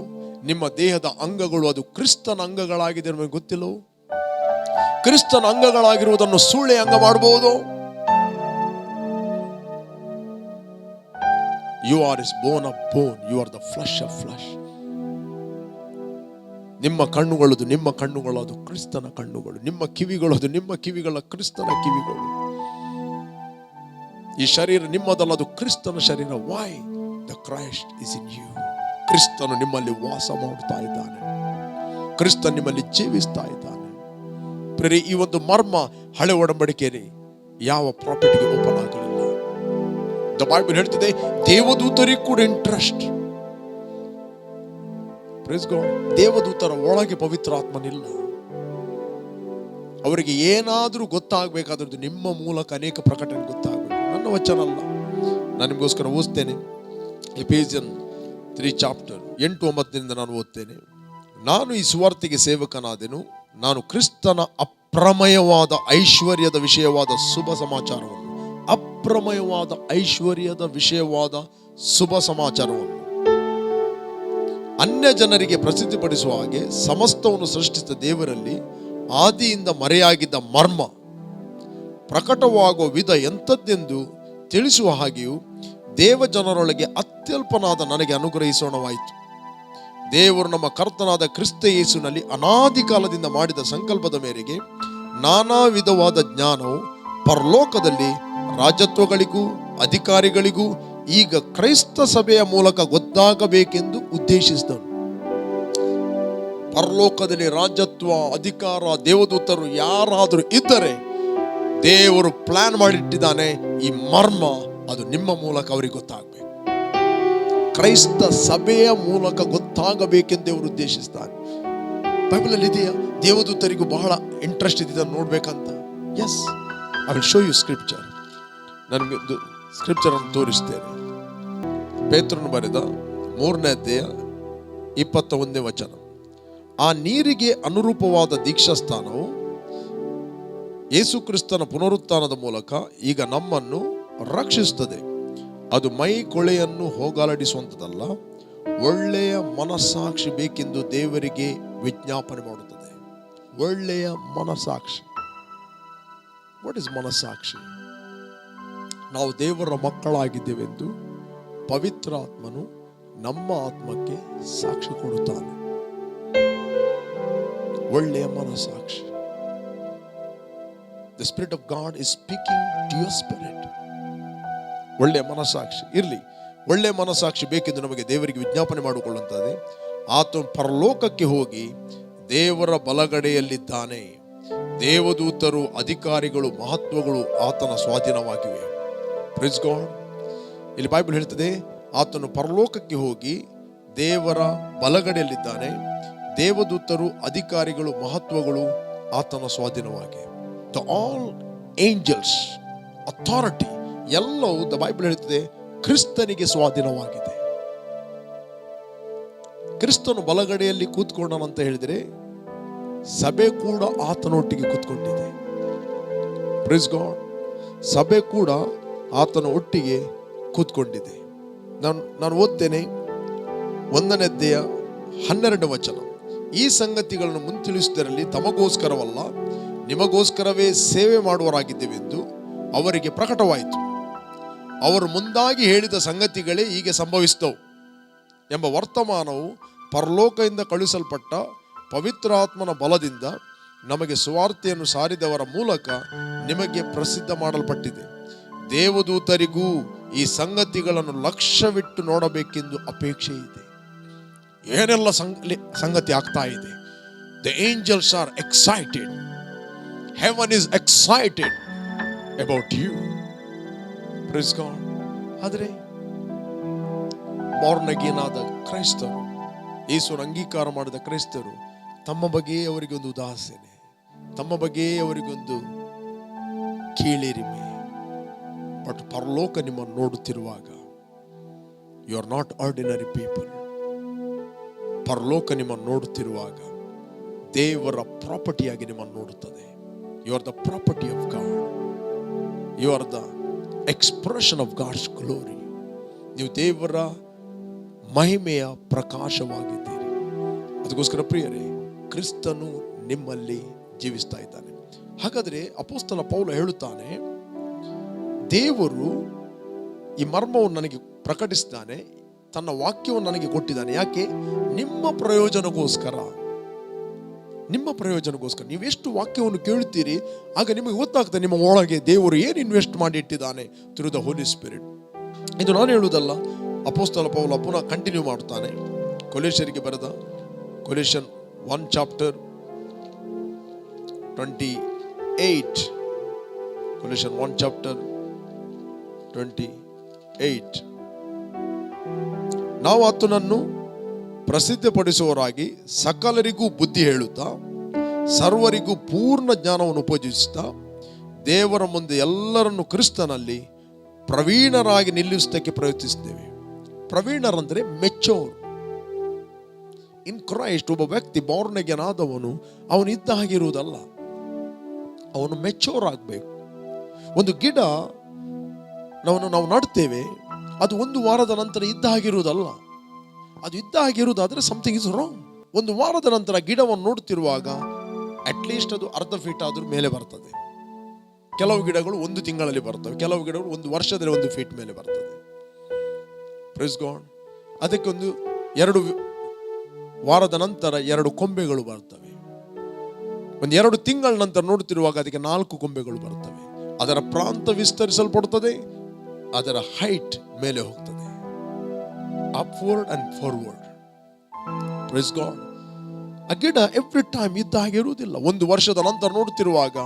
ನಿಮ್ಮ ದೇಹದ ಅಂಗಗಳು ಅದು ಕ್ರಿಸ್ತನ ಅಂಗಗಳಾಗಿದೆ. ನಿಮಗೆ ಗೊತ್ತಿಲ್ಲವೋ, ಕ್ರಿಸ್ತನ ಅಂಗಗಳಾಗಿರುವುದನ್ನು ಸುಳ್ಳೆ ಅಂಗ ಮಾಡಬಹುದು. You are his bone of bone. You are the flesh of flesh. ನಿಮ್ಮ ಕಣ್ಣುಗಳು ಅದು ಕ್ರಿಸ್ತನ ಕಣ್ಣುಗಳು. ನಿಮ್ಮ ಕಿವಿಗಳು ಅದು ನಿಮ್ಮ ಕಿವಿಗಳ ಕ್ರಿಸ್ತನ ಕಿವಿಗಳು. ಈ ಶರೀರ ನಿಮ್ಮದಲ್ಲ, ಅದು ಕ್ರಿಸ್ತನ ಶರೀರ. Why? The Christ is in you. ಕ್ರಿಸ್ತನು ನಿಮ್ಮಲ್ಲಿ ವಾಸ ಮಾಡುತ್ತಾ ಇದ್ದಾನೆ. ಕ್ರಿಸ್ತ ನಿಮ್ಮಲ್ಲಿ ಜೀವಿಸ್ತಾ ಇದ್ದಾನೆ. ಪ್ರೇರೆ, ಈ ಒಂದು ಮರ್ಮ ಹಳೆ ಒಡಂಬಡಿಕೆಯಲ್ಲಿ ಯಾವ ಪ್ರಾಫಿಟ್ಗೆ ಓಪನ್ ಆಗಲಿಲ್ಲ. ದ ಬೈಬಲ್ ಹೇಳ್ತಿದೆ, ದೇವದೂತರಿಗೆ ಕೂಡ ಇಂಟ್ರೆಸ್ಟ್. Praise God. ದೇವದೂತರ ಒಳಗೆ ಪವಿತ್ರ ಆತ್ಮನಿಲ್ಲ. ಅವರಿಗೆ ಏನಾದರೂ ಗೊತ್ತಾಗಬೇಕಾದ್ರದ್ದು ನಿಮ್ಮ ಮೂಲಕ ಅನೇಕ ಪ್ರಕಟಣೆ ಗೊತ್ತಾಗಬೇಕು. ನನ್ನ ವಚನ ಅಲ್ಲ, ನಾನು ನಿಮಗೋಸ್ಕರ ಓದ್ತೇನೆ. ಎಫೆಸಿಯನ್ 3 ಚಾಪ್ಟರ್ 8-9 ನಾನು ಓದ್ತೇನೆ. ನಾನು ಈ ಸುವಾರ್ತೆಗೆ ಸೇವಕನಾದೆನು. ನಾನು ಕ್ರಿಸ್ತನ ಅಪ್ರಮಯವಾದ ಐಶ್ವರ್ಯದ ವಿಷಯವಾದ ಶುಭ ಸಮಾಚಾರವನ್ನು, ಅಪ್ರಮಯವಾದ ಐಶ್ವರ್ಯದ ವಿಷಯವಾದ ಶುಭ ಸಮಾಚಾರವನ್ನು ಅನ್ಯ ಜನರಿಗೆ ಪ್ರಸಿದ್ಧಿಪಡಿಸುವ ಹಾಗೆ ಸಮಸ್ತವನ್ನು ಸೃಷ್ಟಿಸಿದ ದೇವರಲ್ಲಿ ಆದಿಯಿಂದ ಮರೆಯಾಗಿದ್ದ ಮರ್ಮ ಪ್ರಕಟವಾಗುವ ವಿಧ ಎಂಥದ್ದೆಂದು ತಿಳಿಸುವ ಹಾಗೆಯೂ ದೇವ ಜನರೊಳಗೆ ಅತ್ಯಲ್ಪನಾದ ನನಗೆ ಅನುಗ್ರಹಿಸೋಣವಾಯಿತು. ದೇವರು ನಮ್ಮ ಕರ್ತನಾದ ಕ್ರಿಸ್ತ ಯೇಸುನಲ್ಲಿ ಅನಾದಿ ಕಾಲದಿಂದ ಮಾಡಿದ ಸಂಕಲ್ಪದ ಮೇರೆಗೆ ನಾನಾ ವಿಧವಾದ ಜ್ಞಾನವು ಪರಲೋಕದಲ್ಲಿ ರಾಜತ್ವಗಳಿಗೂ ಅಧಿಕಾರಿಗಳಿಗೂ ಈಗ ಕ್ರೈಸ್ತ ಸಭೆಯ ಮೂಲಕ ಗೊತ್ತಾಗಬೇಕೆಂದು ಉದ್ದೇಶಿಸಿದನು. ಪರಲೋಕದಲ್ಲಿ ರಾಜತ್ವ, ಅಧಿಕಾರ, ದೇವದೂತರು ಯಾರಾದರೂ ಇದ್ದರೆ ದೇವರು ಪ್ಲಾನ್ ಮಾಡಿಟ್ಟಿದ್ದಾನೆ. ಈ ಮರ್ಮ ಅದು ನಿಮ್ಮ ಮೂಲಕ ಅವರಿಗೆ ಗೊತ್ತಾಗಬೇಕು. ಕ್ರೈಸ್ತ ಸಭೆಯ ಮೂಲಕ ಗೊತ್ತಾಗಬೇಕೆಂದು ದೇವರು ಉದ್ದೇಶಿಸ್ತಾನೆ. ಬೈಬಲ್ ಅಲ್ಲಿ ಇದೆಯಾ? ದೇವದೂತರಿಗೂ ಬಹಳ ಇಂಟ್ರೆಸ್ಟ್ ಇದೆ ನೋಡ್ಬೇಕಂತ. Yes, I will show you scripture. ನನಗೆ ಸ್ಕ್ರಿಪ್ಚರ್ ಅನ್ನು ತೋರಿಸ್ತೇನೆ. ಪೇತ್ರನು ಬರೆದ 3ನೇ ಅಧ್ಯಾಯ 21ನೇ ವಚನ. ಆ ನೀರಿಗೆ ಅನುರೂಪವಾದ ದೀಕ್ಷಾಸ್ಥಾನವು ಯೇಸು ಕ್ರಿಸ್ತನ ಪುನರುತ್ಥಾನದ ಮೂಲಕ ಈಗ ನಮ್ಮನ್ನು ರಕ್ಷಿಸುತ್ತದೆ. ಅದು ಮೈ ಕೊಳೆಯನ್ನು ಹೋಗಲಾಡಿಸುವಂಥದ್ದಲ್ಲ, ಒಳ್ಳೆಯ ಮನಸ್ಸಾಕ್ಷಿ ಬೇಕೆಂದು ದೇವರಿಗೆ ವಿಜ್ಞಾಪನೆ ಮಾಡುತ್ತದೆ. ಒಳ್ಳೆಯ ಮನಸ್ಸಾಕ್ಷಿ. What is ಮನಸ್ಸಾಕ್ಷಿ? ನಾವು ದೇವರ ಮಕ್ಕಳಾಗಿದ್ದೇವೆಂದು ಪವಿತ್ರ ಆತ್ಮನು ನಮ್ಮ ಆತ್ಮಕ್ಕೆ ಸಾಕ್ಷಿ ಕೊಡುತ್ತಾನೆ. ಒಳ್ಳೆಯ ಮನಸ್ಸಾಕ್ಷಿ. The spirit of God is speaking to your spirit. ಒಳ್ಳೆಯ ಮನಸ್ಸಾಕ್ಷಿ ಇರಲಿ. ಒಳ್ಳೆಯ ಮನಸ್ಸಾಕ್ಷಿ ಬೇಕೆಂದು ನಮಗೆ ದೇವರಿಗೆ ವಿಜ್ಞಾಪನೆ ಮಾಡಿಕೊಳ್ಳುತ್ತದೆ. ಆತನು ಪರಲೋಕಕ್ಕೆ ಹೋಗಿ ದೇವರ ಬಲಗಡೆಯಲ್ಲಿದ್ದಾನೆ. ದೇವದೂತರು, ಅಧಿಕಾರಿಗಳು, ಮಹತ್ವಗಳು ಆತನ ಸ್ವಾಧೀನವಾಗಿವೆ. Praise God. ಇಲ್ಲಿ ಬೈಬಲ್ ಹೇಳ್ತದೆ, ಆತನು ಪರಲೋಕಕ್ಕೆ ಹೋಗಿ ದೇವರ ಬಲಗಡೆಯಲ್ಲಿದ್ದಾನೆ. ದೇವದೂತರು, ಅಧಿಕಾರಿಗಳು, ಮಹತ್ವಗಳು ಆತನ ಸ್ವಾಧೀನವಾಗಿ. ದ ಆಲ್ ಏಂಜಲ್ಸ್, ಅಥಾರಿಟಿ ಎಲ್ಲವೂ ದ ಬೈಬಲ್ ಹೇಳ್ತದೆ ಕ್ರಿಸ್ತನಿಗೆ ಸ್ವಾಧೀನವಾಗಿದೆ. ಕ್ರಿಸ್ತನು ಬಲಗಡೆಯಲ್ಲಿ ಕೂತ್ಕೊಂಡನಂತ ಹೇಳಿದರೆ ಸಭೆ ಕೂಡ ಆತನೊಟ್ಟಿಗೆ ಕೂತ್ಕೊಂಡಿದೆ. Praise God. ಸಭೆ ಕೂಡ ಆತನ ಒಟ್ಟಿಗೆ ಕೂತ್ಕೊಂಡಿದೆ. ನಾನು ಓದ್ತೇನೆ 1ನೇ ಅಧ್ಯಾಯ 12ನೇ ವಚನ. ಈ ಸಂಗತಿಗಳನ್ನು ಮುಂತಿಳಿಸುವುದರಲ್ಲಿ ತಮಗೋಸ್ಕರವಲ್ಲ, ನಿಮಗೋಸ್ಕರವೇ ಸೇವೆ ಮಾಡುವರಾಗಿದ್ದೇವೆಂದು ಅವರಿಗೆ ಪ್ರಕಟವಾಯಿತು. ಅವರು ಮುಂದಾಗಿ ಹೇಳಿದ ಸಂಗತಿಗಳೇ ಹೀಗೆ ಸಂಭವಿಸಿದವು ಎಂಬ ವರ್ತಮಾನವು ಪರಲೋಕದಿಂದ ಕಳುಹಿಸಲ್ಪಟ್ಟ ಪವಿತ್ರಾತ್ಮನ ಬಲದಿಂದ ನಮಗೆ ಸುವಾರ್ತೆಯನ್ನು ಸಾರಿದವರ ಮೂಲಕ ನಿಮಗೆ ಪ್ರಸಿದ್ಧ ಮಾಡಲ್ಪಟ್ಟಿದೆ. ದೇವದೂತರಿಗೂ ಈ ಸಂಗತಿಗಳನ್ನು ಲಕ್ಷ್ಯವಿಟ್ಟು ನೋಡಬೇಕೆಂದು ಅಪೇಕ್ಷೆ ಇದೆ. ಏನೆಲ್ಲ ಸಂಗತಿ ಆಗ್ತಾ ಇದೆ. The angels are excited. Heaven is excited about you. Praise God. ಆದರೆ ಬಾರ್ನ್ ಅಗೇನ್ ಆದ ಕ್ರೈಸ್ತರು, ಯೇಸುವನ್ನು ಅಂಗೀಕಾರ ಮಾಡಿದ ಕ್ರೈಸ್ತರು, ತಮ್ಮ ಬಗ್ಗೆ ಅವರಿಗೊಂದು ಉದಾಸೀನೆ, ತಮ್ಮ ಬಗ್ಗೆ ಅವರಿಗೊಂದು ಕೀಳಿರಿಮೆ. ಬಟ್ ಪರಲೋಕ ನಿಮ್ಮನ್ನು ನೋಡುತ್ತಿರುವಾಗ you are not ordinary people. ಪರಲೋಕ ನಿಮ್ಮನ್ನು ನೋಡುತ್ತಿರುವಾಗ ದೇವರ ಪ್ರಾಪರ್ಟಿಯಾಗಿ ನಿಮ್ಮನ್ನು ನೋಡುತ್ತದೆ. You are the property of God. You are the expression of God's glory. ನೀವು ದೇವರ ಮಹಿಮೆಯ ಪ್ರಕಾಶವಾಗಿದ್ದೀರಿ. ಅದಕ್ಕೋಸ್ಕರ ಪ್ರಿಯರೇ, ಕ್ರಿಸ್ತನು ನಿಮ್ಮಲ್ಲಿ ಜೀವಿಸ್ತಾ ಇದ್ದಾನೆ. ಹಾಗಾದರೆ ಅಪೊಸ್ತಲ ಪೌಲ ಹೇಳುತ್ತಾನೆ, ದೇವರು ಈ ಮರ್ಮವನ್ನು ನನಗೆ ಪ್ರಕಟಿಸಿದ್ದಾನೆ, ತನ್ನ ವಾಕ್ಯವನ್ನು ನನಗೆ ಕೊಟ್ಟಿದ್ದಾನೆ. ಯಾಕೆ? ನಿಮ್ಮ ಪ್ರಯೋಜನಗೋಸ್ಕರ. ನಿಮ್ಮ ಪ್ರಯೋಜನಗೋಸ್ಕರ. ನೀವೆಷ್ಟು ವಾಕ್ಯವನ್ನು ಕೇಳುತ್ತೀರಿ ಆಗ ನಿಮಗೆ ಗೊತ್ತಾಗ್ತದೆ ನಿಮ್ಮ ಒಳಗೆ ದೇವರು ಏನು ಇನ್ವೆಸ್ಟ್ ಮಾಡಿ ಇಟ್ಟಿದ್ದಾನೆ ಥ್ರೂ ದ ಹೋಲಿ ಸ್ಪಿರಿಟ್. ಇದು ನಾನು ಹೇಳುವುದಲ್ಲ, ಅಪೊಸ್ತಲ ಪೌಲ ಪುನಃ ಕಂಟಿನ್ಯೂ ಮಾಡುತ್ತಾನೆ. ಕೊಲೋಸ್ಯರಿಗೆ ಬರೆದ ಕೊಲೋಸಿಯನ್ 1 chapter 28. ಕೊಲೋಸಿಯನ್ 1 chapter 28. ನಾವು ಆತನನ್ನು ಪ್ರಸಿದ್ಧಪಡಿಸುವವರಾಗಿ ಸಕಲರಿಗೂ ಬುದ್ಧಿ ಹೇಳುತ್ತಾ ಸರ್ವರಿಗೂ ಪೂರ್ಣ ಜ್ಞಾನವನ್ನು ಉಪಯೋಗಿಸುತ್ತಾ ದೇವರ ಮುಂದೆ ಎಲ್ಲರನ್ನು ಕ್ರಿಸ್ತನಲ್ಲಿ ಪ್ರವೀಣರಾಗಿ ನಿಲ್ಲಿಸುವುದಕ್ಕೆ ಪ್ರಯತ್ನಿಸುತ್ತೇವೆ. ಪ್ರವೀಣರಂದರೆ ಮೆಚೋರ್ ಇನ್ ಕ್ರೈಸ್ಟ್. ಒಬ್ಬ ವ್ಯಕ್ತಿ ಬಾರ್ನ್ ಅಗೇನ್ ಆದವನು ಅವನು ಇದ್ದ ಹಾಗಿರುವುದಲ್ಲ, ಅವನು ಮೆಚೋರ್ ಆಗಬೇಕು. ಒಂದು ಗಿಡ ನಾವು ನಡ್ತೇವೆ, ಅದು 1 ವಾರದ ನಂತರ ಇದ್ದ ಹಾಗಿರುವುದಲ್ಲ. ಅದು ಇದ್ದ ಹಾಗಿರುವುದಾದ್ರೆ ಸಮಥಿಂಗ್ ಇಸ್ ರಾಂಗ್. 1 ವಾರದ ನಂತರ ಗಿಡವನ್ನು ನೋಡ್ತಿರುವಾಗ ಅಟ್ಲೀಸ್ಟ್ ಅದು ಅರ್ಧ ಫೀಟ್ ಆದ್ರೂ ಮೇಲೆ ಬರ್ತದೆ. ಕೆಲವು ಗಿಡಗಳು 1 ತಿಂಗಳಲ್ಲಿ ಬರ್ತವೆ, ಕೆಲವು ಗಿಡಗಳು 1 ವರ್ಷದಲ್ಲಿ 1 ಫೀಟ್ ಮೇಲೆ ಬರ್ತದೆ. Praise God. ಅದಕ್ಕೆ 2 ವಾರದ ನಂತರ 2 ಕೊಂಬೆಗಳು ಬರ್ತವೆ. 2 ತಿಂಗಳ ನಂತರ ನೋಡುತ್ತಿರುವಾಗ ಅದಕ್ಕೆ 4 ಕೊಂಬೆಗಳು ಬರ್ತವೆ. ಅದರ ಪ್ರಾಂತ ವಿಸ್ತರಿಸಲ್ಪಡುತ್ತದೆ, ಅದರ ಹೈಟ್ ಮೇಲೆ ಹೋಗ್ತದೆ, upward and forward. Praise God. ಆ ಗಿಡ ಎವ್ರಿ ಟೈಮ್ ಇದ್ದ ಹಾಗೆ ಇರುವುದಿಲ್ಲ. 1 ವರ್ಷದ ನಂತರ ನೋಡುತ್ತಿರುವಾಗ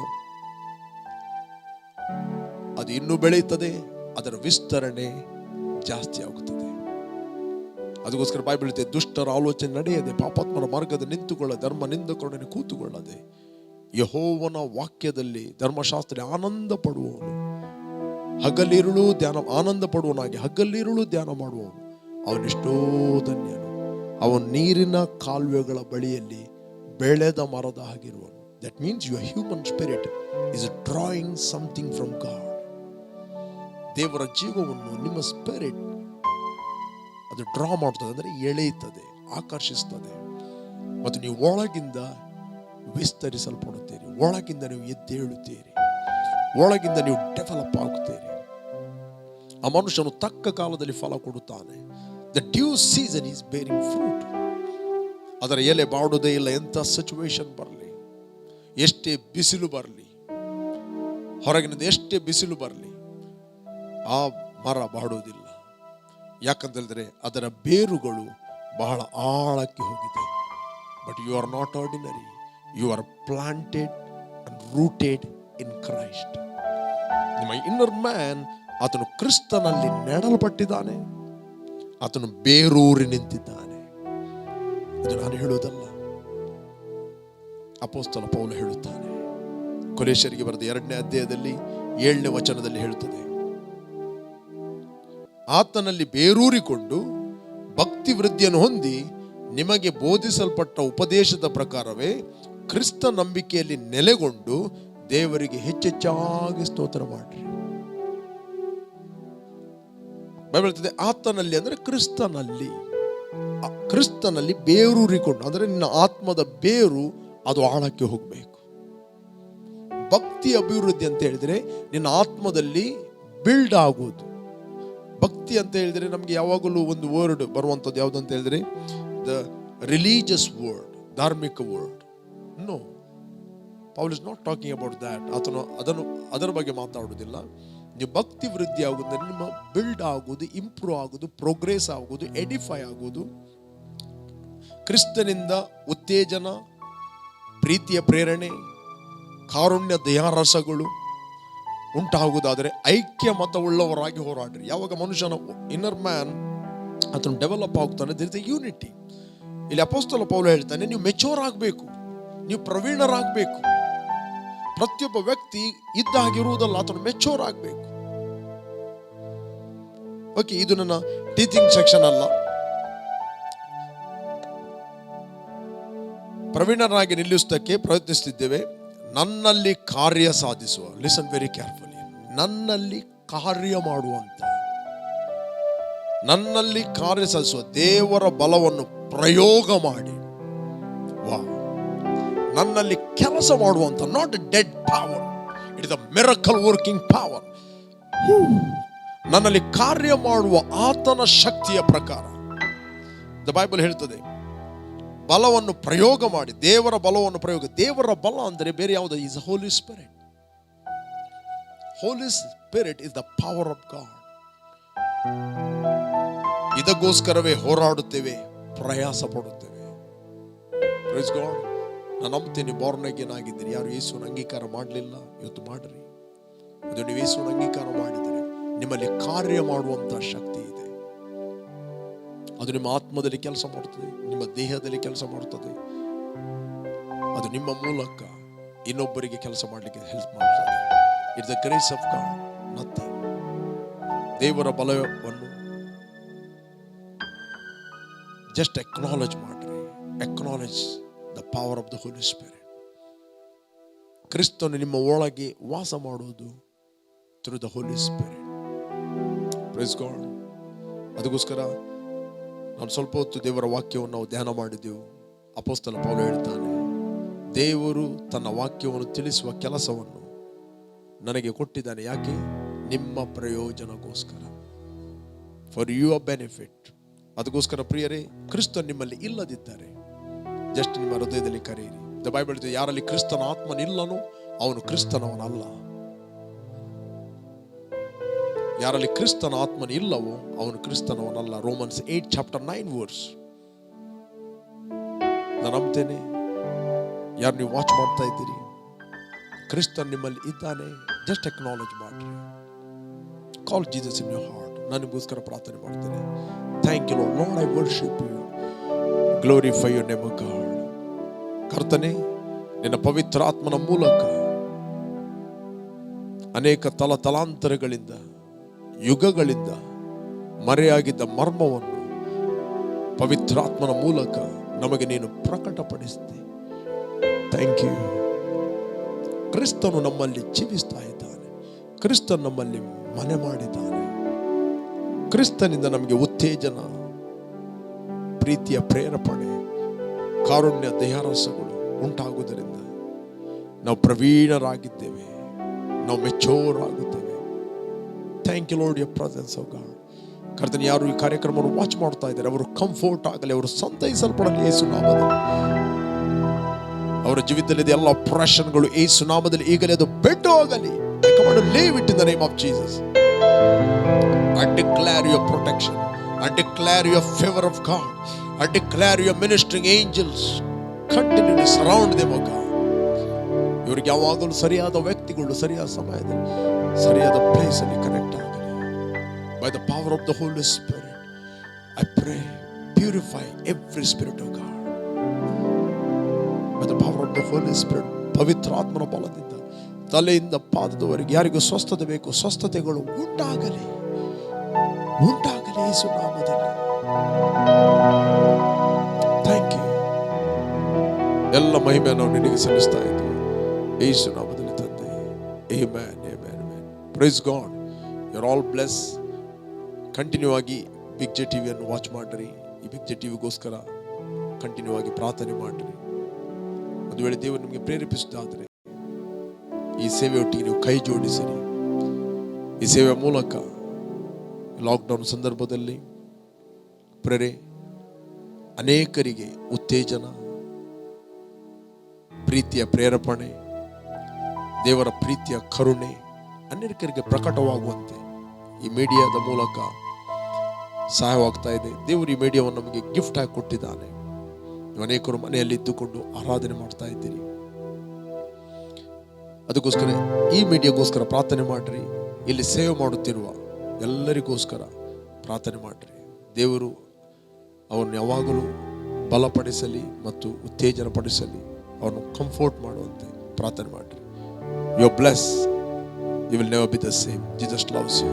ಅದು ಇನ್ನೂ ಬೆಳೆಯುತ್ತದೆ, ಅದರ ವಿಸ್ತರಣೆ ಜಾಸ್ತಿ ಆಗುತ್ತದೆ. ಅದಕ್ಕೋಸ್ಕರ ಬೈಬಲ್ ಹೇಳುತ್ತೆ, ದುಷ್ಟರ ಆಲೋಚನೆ ನಡೆಯದೆ, ಪಾಪಾತ್ಮರ ಮಾರ್ಗದ ನಿಂತುಕೊಳ್ಳ, ಧರ್ಮ ನಿಂದಕರೊಡನೆ ಕೂತುಕೊಳ್ಳದೆ, ಯೆಹೋವನ ವಾಕ್ಯದಲ್ಲಿ ಧರ್ಮಶಾಸ್ತ್ರ ಆನಂದ ಪಡುವವನು, ಹಗಲಿರುಳು ಧ್ಯಾನ ಆನಂದ ಪಡುವನಾಗಿ ಹಗಲಿರುಳು ಧ್ಯಾನ ಮಾಡುವವನು ಅವನೆಷ್ಟೋ ಧನ್ಯನು. ಅವನು ನೀರಿನ ಕಾಲುವೆಗಳ ಬಳಿಯಲ್ಲಿ ಬೆಳೆದ ಮರದ ಹಾಗಿರುವನು. That means your human spirit is drawing something from God. ದೇವರ ಜೀವವನ್ನು ನಿಮ್ಮ ಸ್ಪಿರಿಟ್ ಅದು ಡ್ರಾ ಮಾಡ್ತದೆ, ಅಂದರೆ ಎಳೆಯುತ್ತದೆ, ಆಕರ್ಷಿಸ್ತದೆ. ಮತ್ತು ನೀವು ಒಳಗಿಂದ ವಿಸ್ತರಿಸಲ್ಪಡುತ್ತೀರಿ, ಒಳಗಿಂದ ನೀವು ಎದ್ದೇಳುತ್ತೀರಿ, ಒಳಗಿಂದ ನೀವು ಡೆವಲಪ್ ಆಗುತ್ತೀರಿ. ಆ ಮನುಷ್ಯನು ತಕ್ಕ ಕಾಲದಲ್ಲಿ ಫಲ ಕೊಡುತ್ತಾನೆ. The due season is bearing fruit. ಅದರ ಎಲೆ ಬಾಡುವುದೇ ಇಲ್ಲ. ಎಂಥ ಸಿಚುವೇಶನ್ ಬರಲಿ, ಎಷ್ಟೇ ಬಿಸಿಲು ಬರಲಿ, ಹೊರಗಿನಿಂದ ಎಷ್ಟೇ ಬಿಸಿಲು ಬರಲಿ ಆ ಮರ ಬಾಡುವುದಿಲ್ಲ. ಯಾಕಂತ ಹೇಳಿದ್ರೆ ಅದರ ಬೇರುಗಳು ಬಹಳ ಆಳಕ್ಕೆ ಹೋಗಿದೆ. But you are not ordinary, you are planted and rooted in Christ. ನಿಮ್ಮ ಇನ್ನರ್ ಮ್ಯಾನ್ ಆತನು ಕ್ರಿಸ್ತನಲ್ಲಿ ನೆಡಲ್ಪಟ್ಟಿದ್ದಾನೆ, ಆತನು ಬೇರೂರಿ ನಿಂತಿದ್ದಾನೆ. ಇದು ನಾನು ಹೇಳುವುದಲ್ಲ, ಅಪೊಸ್ತಲ ಪೌಲ ಹೇಳುತ್ತಾನೆ. ಕೊಲೋಸ್ಯರಿಗೆ ಬರೆದ 2ನೇ ಅಧ್ಯಾಯದಲ್ಲಿ 7ನೇ ವಚನದಲ್ಲಿ ಹೇಳುತ್ತದೆ, ಆತನಲ್ಲಿ ಬೇರೂರಿಕೊಂಡು ಭಕ್ತಿ ವೃದ್ಧಿಯನ್ನು ಹೊಂದಿ ನಿಮಗೆ ಬೋಧಿಸಲ್ಪಟ್ಟ ಉಪದೇಶದ ಪ್ರಕಾರವೇ ಕ್ರಿಸ್ತ ನಂಬಿಕೆಯಲ್ಲಿ ನೆಲೆಗೊಂಡು ದೇವರಿಗೆ ಹೆಚ್ಚೆಚ್ಚಾಗಿ ಸ್ತೋತ್ರ ಮಾಡ್ರಿ. ಬೈಬಲ್ ಹೇಳ್ತದೆ ಆತನಲ್ಲಿ ಅಂದ್ರೆ ಕ್ರಿಸ್ತನಲ್ಲಿ, ಕ್ರಿಸ್ತನಲ್ಲಿ ಬೇರೂರಿಕೊಂಡು, ಅಂದ್ರೆ ನಿನ್ನ ಆತ್ಮದ ಬೇರು ಅದು ಆಳಕ್ಕೆ ಹೋಗಬೇಕು. ಭಕ್ತಿ ಅಭಿವೃದ್ಧಿ ಅಂತ ಹೇಳಿದ್ರೆ ನಿನ್ನ ಆತ್ಮದಲ್ಲಿ ಬಿಲ್ಡ್ ಆಗುವುದು. ಭಕ್ತಿ ಅಂತ ಹೇಳಿದ್ರೆ ನಮ್ಗೆ ಯಾವಾಗಲೂ ಒಂದು ವರ್ಡ್ ಬರುವಂಥದ್ದು ಯಾವುದು ಅಂತ ಹೇಳಿದ್ರೆ ದ ರಿಲಿಜಿಯಸ್ ವರ್ಡ್, ಧಾರ್ಮಿಕ word. No, Paul is not talking about that. ಆತನು ಅದರ ಬಗ್ಗೆ ಮಾತಾಡುವುದಿಲ್ಲ. ನೀವು ಭಕ್ತಿ ವೃದ್ಧಿ ಆಗುವುದು, ನಿಮ್ಮ ಬಿಲ್ಡ್ ಆಗುವುದು, ಇಂಪ್ರೂವ್ ಆಗುವುದು, ಪ್ರೋಗ್ರೆಸ್ ಆಗುವುದು, ಎಡಿಫೈ ಆಗುವುದು, ಕ್ರಿಸ್ತನಿಂದ ಉತ್ತೇಜನ, ಪ್ರೀತಿಯ ಪ್ರೇರಣೆ, ಕಾರುಣ್ಯ ದಯಾರಸಗಳು ಉಂಟಾಗುವುದಾದರೆ ಐಕ್ಯ ಮತವುಳ್ಳವರಾಗಿ ಹೋರಾಡ್ರಿ. ಯಾವಾಗ ಮನುಷ್ಯನ ಇನ್ನರ್ ಮ್ಯಾನ್ ಅದನ್ನು ಡೆವಲಪ್ ಆಗ್ತಾನೆ, ದೇರ್ ಇಸ್ ಎ ಯೂನಿಟಿ. ಇಲ್ಲಿ ಅಪೊಸ್ತಲ ಪೌಲ ಹೇಳ್ತಾನೆ, ನೀವು ಮೆಚೂರ್ ಆಗಬೇಕು, ನೀವು ಪ್ರವೀಣರಾಗಬೇಕು. ಪ್ರತಿಯೊಬ್ಬ ವ್ಯಕ್ತಿ ಇದ್ದಾಗಿರುವುದಲ್ಲ, ಆತನು ಮೆಚೂರ್ ಆಗಬೇಕು. ಓಕೆ, ಇದು ನನ್ನ ಟೀಚಿಂಗ್ ಸೆಕ್ಷನ್ ಅಲ್ಲ. ಪ್ರವೀಣರಾಗಿ ನಿಲ್ಲಿಸುವುದಕ್ಕೆ ಪ್ರಯತ್ನಿಸುತ್ತಿದ್ದೇವೆ. ನನ್ನಲ್ಲಿ ಕಾರ್ಯ ಸಾಧಿಸುವ, ಲಿಸನ್ ವೆರಿ ಕೇರ್ಫುಲಿ, ನನ್ನಲ್ಲಿ ಕಾರ್ಯ ಮಾಡುವಂತ, ನನ್ನಲ್ಲಿ ಕಾರ್ಯ ಸಾಧಿಸುವ ದೇವರ ಬಲವನ್ನು ಪ್ರಯೋಗ ಮಾಡಿ, ನನ್ನಲ್ಲಿ ಕೆಲಸ ಮಾಡುವಂತ, not a dead power, it is a miracle working power. ನನ್ನಲ್ಲಿ ಕಾರ್ಯ ಮಾಡುವ ಆತನ ಶಕ್ತಿಯ ಪ್ರಕಾರ ದ ಬೈಬಲ್ ಹೇಳ್ತದೆ, ಬಲವನ್ನು ಪ್ರಯೋಗ ಮಾಡಿ, ದೇವರ ಬಲವನ್ನು ಪ್ರಯೋಗ. ದೇವರ ಬಲ ಅಂದರೆ ಬೇರೆ ಯಾವುದು? Is Holy Spirit. Holy Spirit is the power of God. ಇದಕ್ಕೋಸ್ಕರವೇ ಹೋರಾಡುತ್ತೇವೆ, ಪ್ರಯಾಸ ಪಡುತ್ತೇವೆ. Praise God. ನಾನು ನಂಬ್ತೇನೆ, ಬಾರ್ನ್ ಅಗೇನ್ ಆಗಿದ್ದೀರಿ. ಯಾರು ಯೇಸುವನ್ನು ಅಂಗೀಕಾರ ಮಾಡಲಿಲ್ಲ, ಇವತ್ತು ಮಾಡ್ರಿ. ಅದು ನೀವು ಯೇಸುವನ್ನು ಅಂಗೀಕಾರ ಮಾಡಿದರೆ ನಿಮ್ಮಲ್ಲಿ ಕಾರ್ಯ ಮಾಡುವಂತಹ ಶಕ್ತಿ ಇದೆ. ಅದು ನಿಮ್ಮ ಆತ್ಮದಲ್ಲಿ ಕೆಲಸ ಮಾಡುತ್ತದೆ, ನಿಮ್ಮ ದೇಹದಲ್ಲಿ ಕೆಲಸ ಮಾಡುತ್ತದೆ. ಅದು ನಿಮ್ಮ ಮೂಲಕ ಇನ್ನೊಬ್ಬರಿಗೆ ಕೆಲಸ ಮಾಡಲಿಕ್ಕೆ ಹೆಲ್ಪ್ ಮಾಡ್ತದೆ. It's the grace of God, nothing. ದೇವರ ಬಲವನ್ನು ಜಸ್ಟ್ ಅಕ್ನಾಲೆಜ್ ಮಾಡ್ರಿ. Acknowledge the power of the Holy Spirit. ಕ್ರಿಸ್ತನು ನಿಮ್ಮ ಒಳಗೆ ವಾಸ ಮಾಡುವುದು through the Holy Spirit. Praise God. ಅದಕ್ಕೋಸ್ಕರ ನಾನು ಸ್ವಲ್ಪ ಹೊತ್ತು ದೇವರ ವಾಕ್ಯವನ್ನು ನಾವು ಧ್ಯಾನ ಮಾಡಿದೆವು. ಅಪೊಸ್ತಲ ಪೌಲ ಹೇಳ್ತಾನೆ, ದೇವರು ತನ್ನ ವಾಕ್ಯವನ್ನು ತಿಳಿಸುವ ಕೆಲಸವನ್ನು ನನಗೆ ಕೊಟ್ಟಿದ್ದಾನೆ. ಯಾಕೆ? ನಿಮ್ಮ ಪ್ರಯೋಜನಕ್ಕೋಸ್ಕರ, ಫಾರ್ ಯುವರ್ ಬೆನಿಫಿಟ್. ಅದಕ್ಕೋಸ್ಕರ ಪ್ರಿಯರೇ, ಕ್ರಿಸ್ತನ್ ನಿಮ್ಮಲ್ಲಿ ಇಲ್ಲದಿದ್ದರೆ ಜಸ್ಟ್ ನಿಮ್ಮ ಹೃದಯದಲ್ಲಿ ಕರೆಯಿರಿ. ದ ಬೈಬಲ್ ಹೇಳ್ತದೆ, ಯಾರಲ್ಲಿ ಕ್ರಿಸ್ತನ ಆತ್ಮನಿಲ್ಲನೋ ಅವನು ಕ್ರಿಸ್ತನವನಲ್ಲ. ಯಾರಲ್ಲಿ ಕ್ರಿಸ್ತನ ಆತ್ಮನ ಇಲ್ಲವೋ ಅವನು ಕ್ರಿಸ್ತನವನಲ್ಲ. Romans 8 chapter 9 verse. ನಾನು ನಂಬ್ತೇನೆ, ಯಾರು ನೀವು ವಾಚ್ ಮಾಡ್ತಾ ಇದ್ದೀರಿ, ಕ್ರಿಸ್ತನ್ ನಿಮ್ಮಲ್ಲಿ ಇದ್ದಾನೆ. ಜಸ್ಟ್ ಅಕ್ನಾಲೆಜ್ ಮಾಡ್ರಿ. Call Jesus in your heart. ನಾನು ನಿಮಗೋಸ್ಕರ ಪ್ರಾರ್ಥನೆ ಮಾಡ್ತೇನೆ. Thank you Lord. Lord, I worship you, glorify your name God. ಕರ್ತನೇ, ನಿನ್ನ ಪವಿತ್ರ ಆತ್ಮನ ಮೂಲಕ ಅನೇಕ ತಲಾಂತರಗಳಿಂದ, ಯುಗಗಳಿಂದ ಮರೆಯಾಗಿದ್ದ ಮರ್ಮವನ್ನು ಪವಿತ್ರಾತ್ಮನ ಮೂಲಕ ನಮಗೆ ನೀನು ಪ್ರಕಟಪಡಿಸಿದೆ. Thank you. ಕ್ರಿಸ್ತನು ನಮ್ಮಲ್ಲಿ ಜೀವಿಸ್ತಾ ಇದ್ದಾನೆ. ಕ್ರಿಸ್ತನು ನಮ್ಮಲ್ಲಿ ಮನೆ ಮಾಡಿದ್ದಾನೆ. ಕ್ರಿಸ್ತನಿಂದ ನಮಗೆ ಉತ್ತೇಜನ, ಪ್ರೀತಿಯ ಪ್ರೇರೇಪಣೆ, ಕಾರುಣ್ಯ ದಯಾರಸಗಳು ಉಂಟಾಗುವುದರಿಂದ ನಾವು ಪ್ರವೀಣರಾಗಿದ್ದೇವೆ, ನಾವು ಮೆಚೂರ್ ಆಗುತ್ತೇವೆ. Thank you Lord, your presence of God. ಕರ್ತನೇ, ಯಾರು ಈ ಕಾರ್ಯಕ್ರಮವನ್ನು ವಾಚ್ ಮಾಡ್ತಾ ಇದ್ದಾರೆ, ಅವರು ಕಂಫರ್ಟ್ ಆಗಲಿ, ಅವರು ಸಂತೈಸಲ್ಪಡಲಿ ಯೇಸು ನಾಮದಲ್ಲಿ. ಅವರ ಜೀವಿತದಲ್ಲಿ ಎಲ್ಲ ಆಪರೇಷನ್ಗಳು ಯೇಸು ನಾಮದಲ್ಲಿ ಈಗಲೇ ಅದು ಬೆಟ್ಟು ಹೋಗಲಿ. I command you, leave it in the name of Jesus. I declare your protection. I declare your favor of God. I declare your ministering angels continue to surround them, O God. ಇವರಿಗೆ ಯಾವಾಗಲೂ ಸರಿಯಾದ ವ್ಯಕ್ತಿಗಳು ಸರಿಯಾದ ಸಮಯದಲ್ಲಿ ಸರಿಯಾದ place ಅಲ್ಲಿ connect ಆಗಲಿ. By the power of the Holy Spirit, I pray, purify every spirit of God. By the power of the Holy Spirit, ಪವಿತ್ರ ಆತ್ಮನ ಬಲದಿಂದ ತಲೆಯಿಂದ ಪಾದದವರೆಗೆ ಯಾರಿಗೂ ಸ್ವಸ್ಥತೆ ಬೇಕು, ಸ್ವಸ್ಥತೆಗಳು ಉಂಟಾಗಲಿ ಯೇಸು ನಾಮದಲ್ಲಿ. Thank you. ಎಲ್ಲ ಮಹಿಮೆಯನ್ನು ನಿನಗೆ ಸಲ್ಲಿಸ್ತಾ ಇದ್ದೀವಿ ಯೇಸು ನಾಮದಲ್ಲಿ ತಂದೆ. Amen, amen, amen. Praise God. You are all bless. Continue ಆಗಿ ಬಿಗ್ ಜೆ ಟಿವಿಯನ್ನು ವಾಚ್ ಮಾಡ್ರಿ. ಈ ಬಿಗ್ ಜೆ ಟಿವಿಗೋಸ್ಕರ ಕಂಟಿನ್ಯೂ ಆಗಿ ಪ್ರಾರ್ಥನೆ ಮಾಡ್ರಿ. ಒಂದು ವೇಳೆ ದೇವರು ನಿಮಗೆ ಪ್ರೇರೇಪಿಸಿದಾದರೆ ಈ ಸೇವೆಯೊಟ್ಟಿಗೆ ನೀವು ಕೈ ಜೋಡಿಸಿರಿ. ಈ ಸೇವೆಯ ಮೂಲಕ ಲಾಕ್ಡೌನ್ ಸಂದರ್ಭದಲ್ಲಿ ಅನೇಕರಿಗೆ ಉತ್ತೇಜನ, ಪ್ರೀತಿಯ ಪ್ರೇರೇಪಣೆ, ದೇವರ ಪ್ರೀತಿಯ ಕರುಣೆ ಅನೇಕರಿಗೆ ಪ್ರಕಟವಾಗುವಂತೆ ಈ ಮೀಡಿಯಾದ ಮೂಲಕ ಸಹಾಯವಾಗ್ತಾ ಇದೆ. ದೇವರು ಈ ಮೀಡಿಯಾವನ್ನು ನಮಗೆ ಗಿಫ್ಟ್ ಆಗಿ ಕೊಟ್ಟಿದ್ದಾನೆ. ನೀವು ಅನೇಕರು ಮನೆಯಲ್ಲಿ ಇದ್ದುಕೊಂಡು ಆರಾಧನೆ ಮಾಡ್ತಾ ಇದ್ದೀರಿ. ಅದಕ್ಕೋಸ್ಕರ ಈ ಮೀಡಿಯಾಗೋಸ್ಕರ ಪ್ರಾರ್ಥನೆ ಮಾಡ್ರಿ. ಇಲ್ಲಿ ಸೇವೆ ಮಾಡುತ್ತಿರುವ ಎಲ್ಲರಿಗೋಸ್ಕರ ಪ್ರಾರ್ಥನೆ ಮಾಡ್ರಿ. ದೇವರು ಅವರನ್ನು ಯಾವಾಗಲೂ ಬಲಪಡಿಸಲಿ ಮತ್ತು ಉತ್ತೇಜನ ಪಡಿಸಲಿ, ಅವರನ್ನು ಕಂಫರ್ಟ್ ಮಾಡುವಂತೆ ಪ್ರಾರ್ಥನೆ ಮಾಡ್ರಿ. You are bless. You will never be the same. Jesus loves you.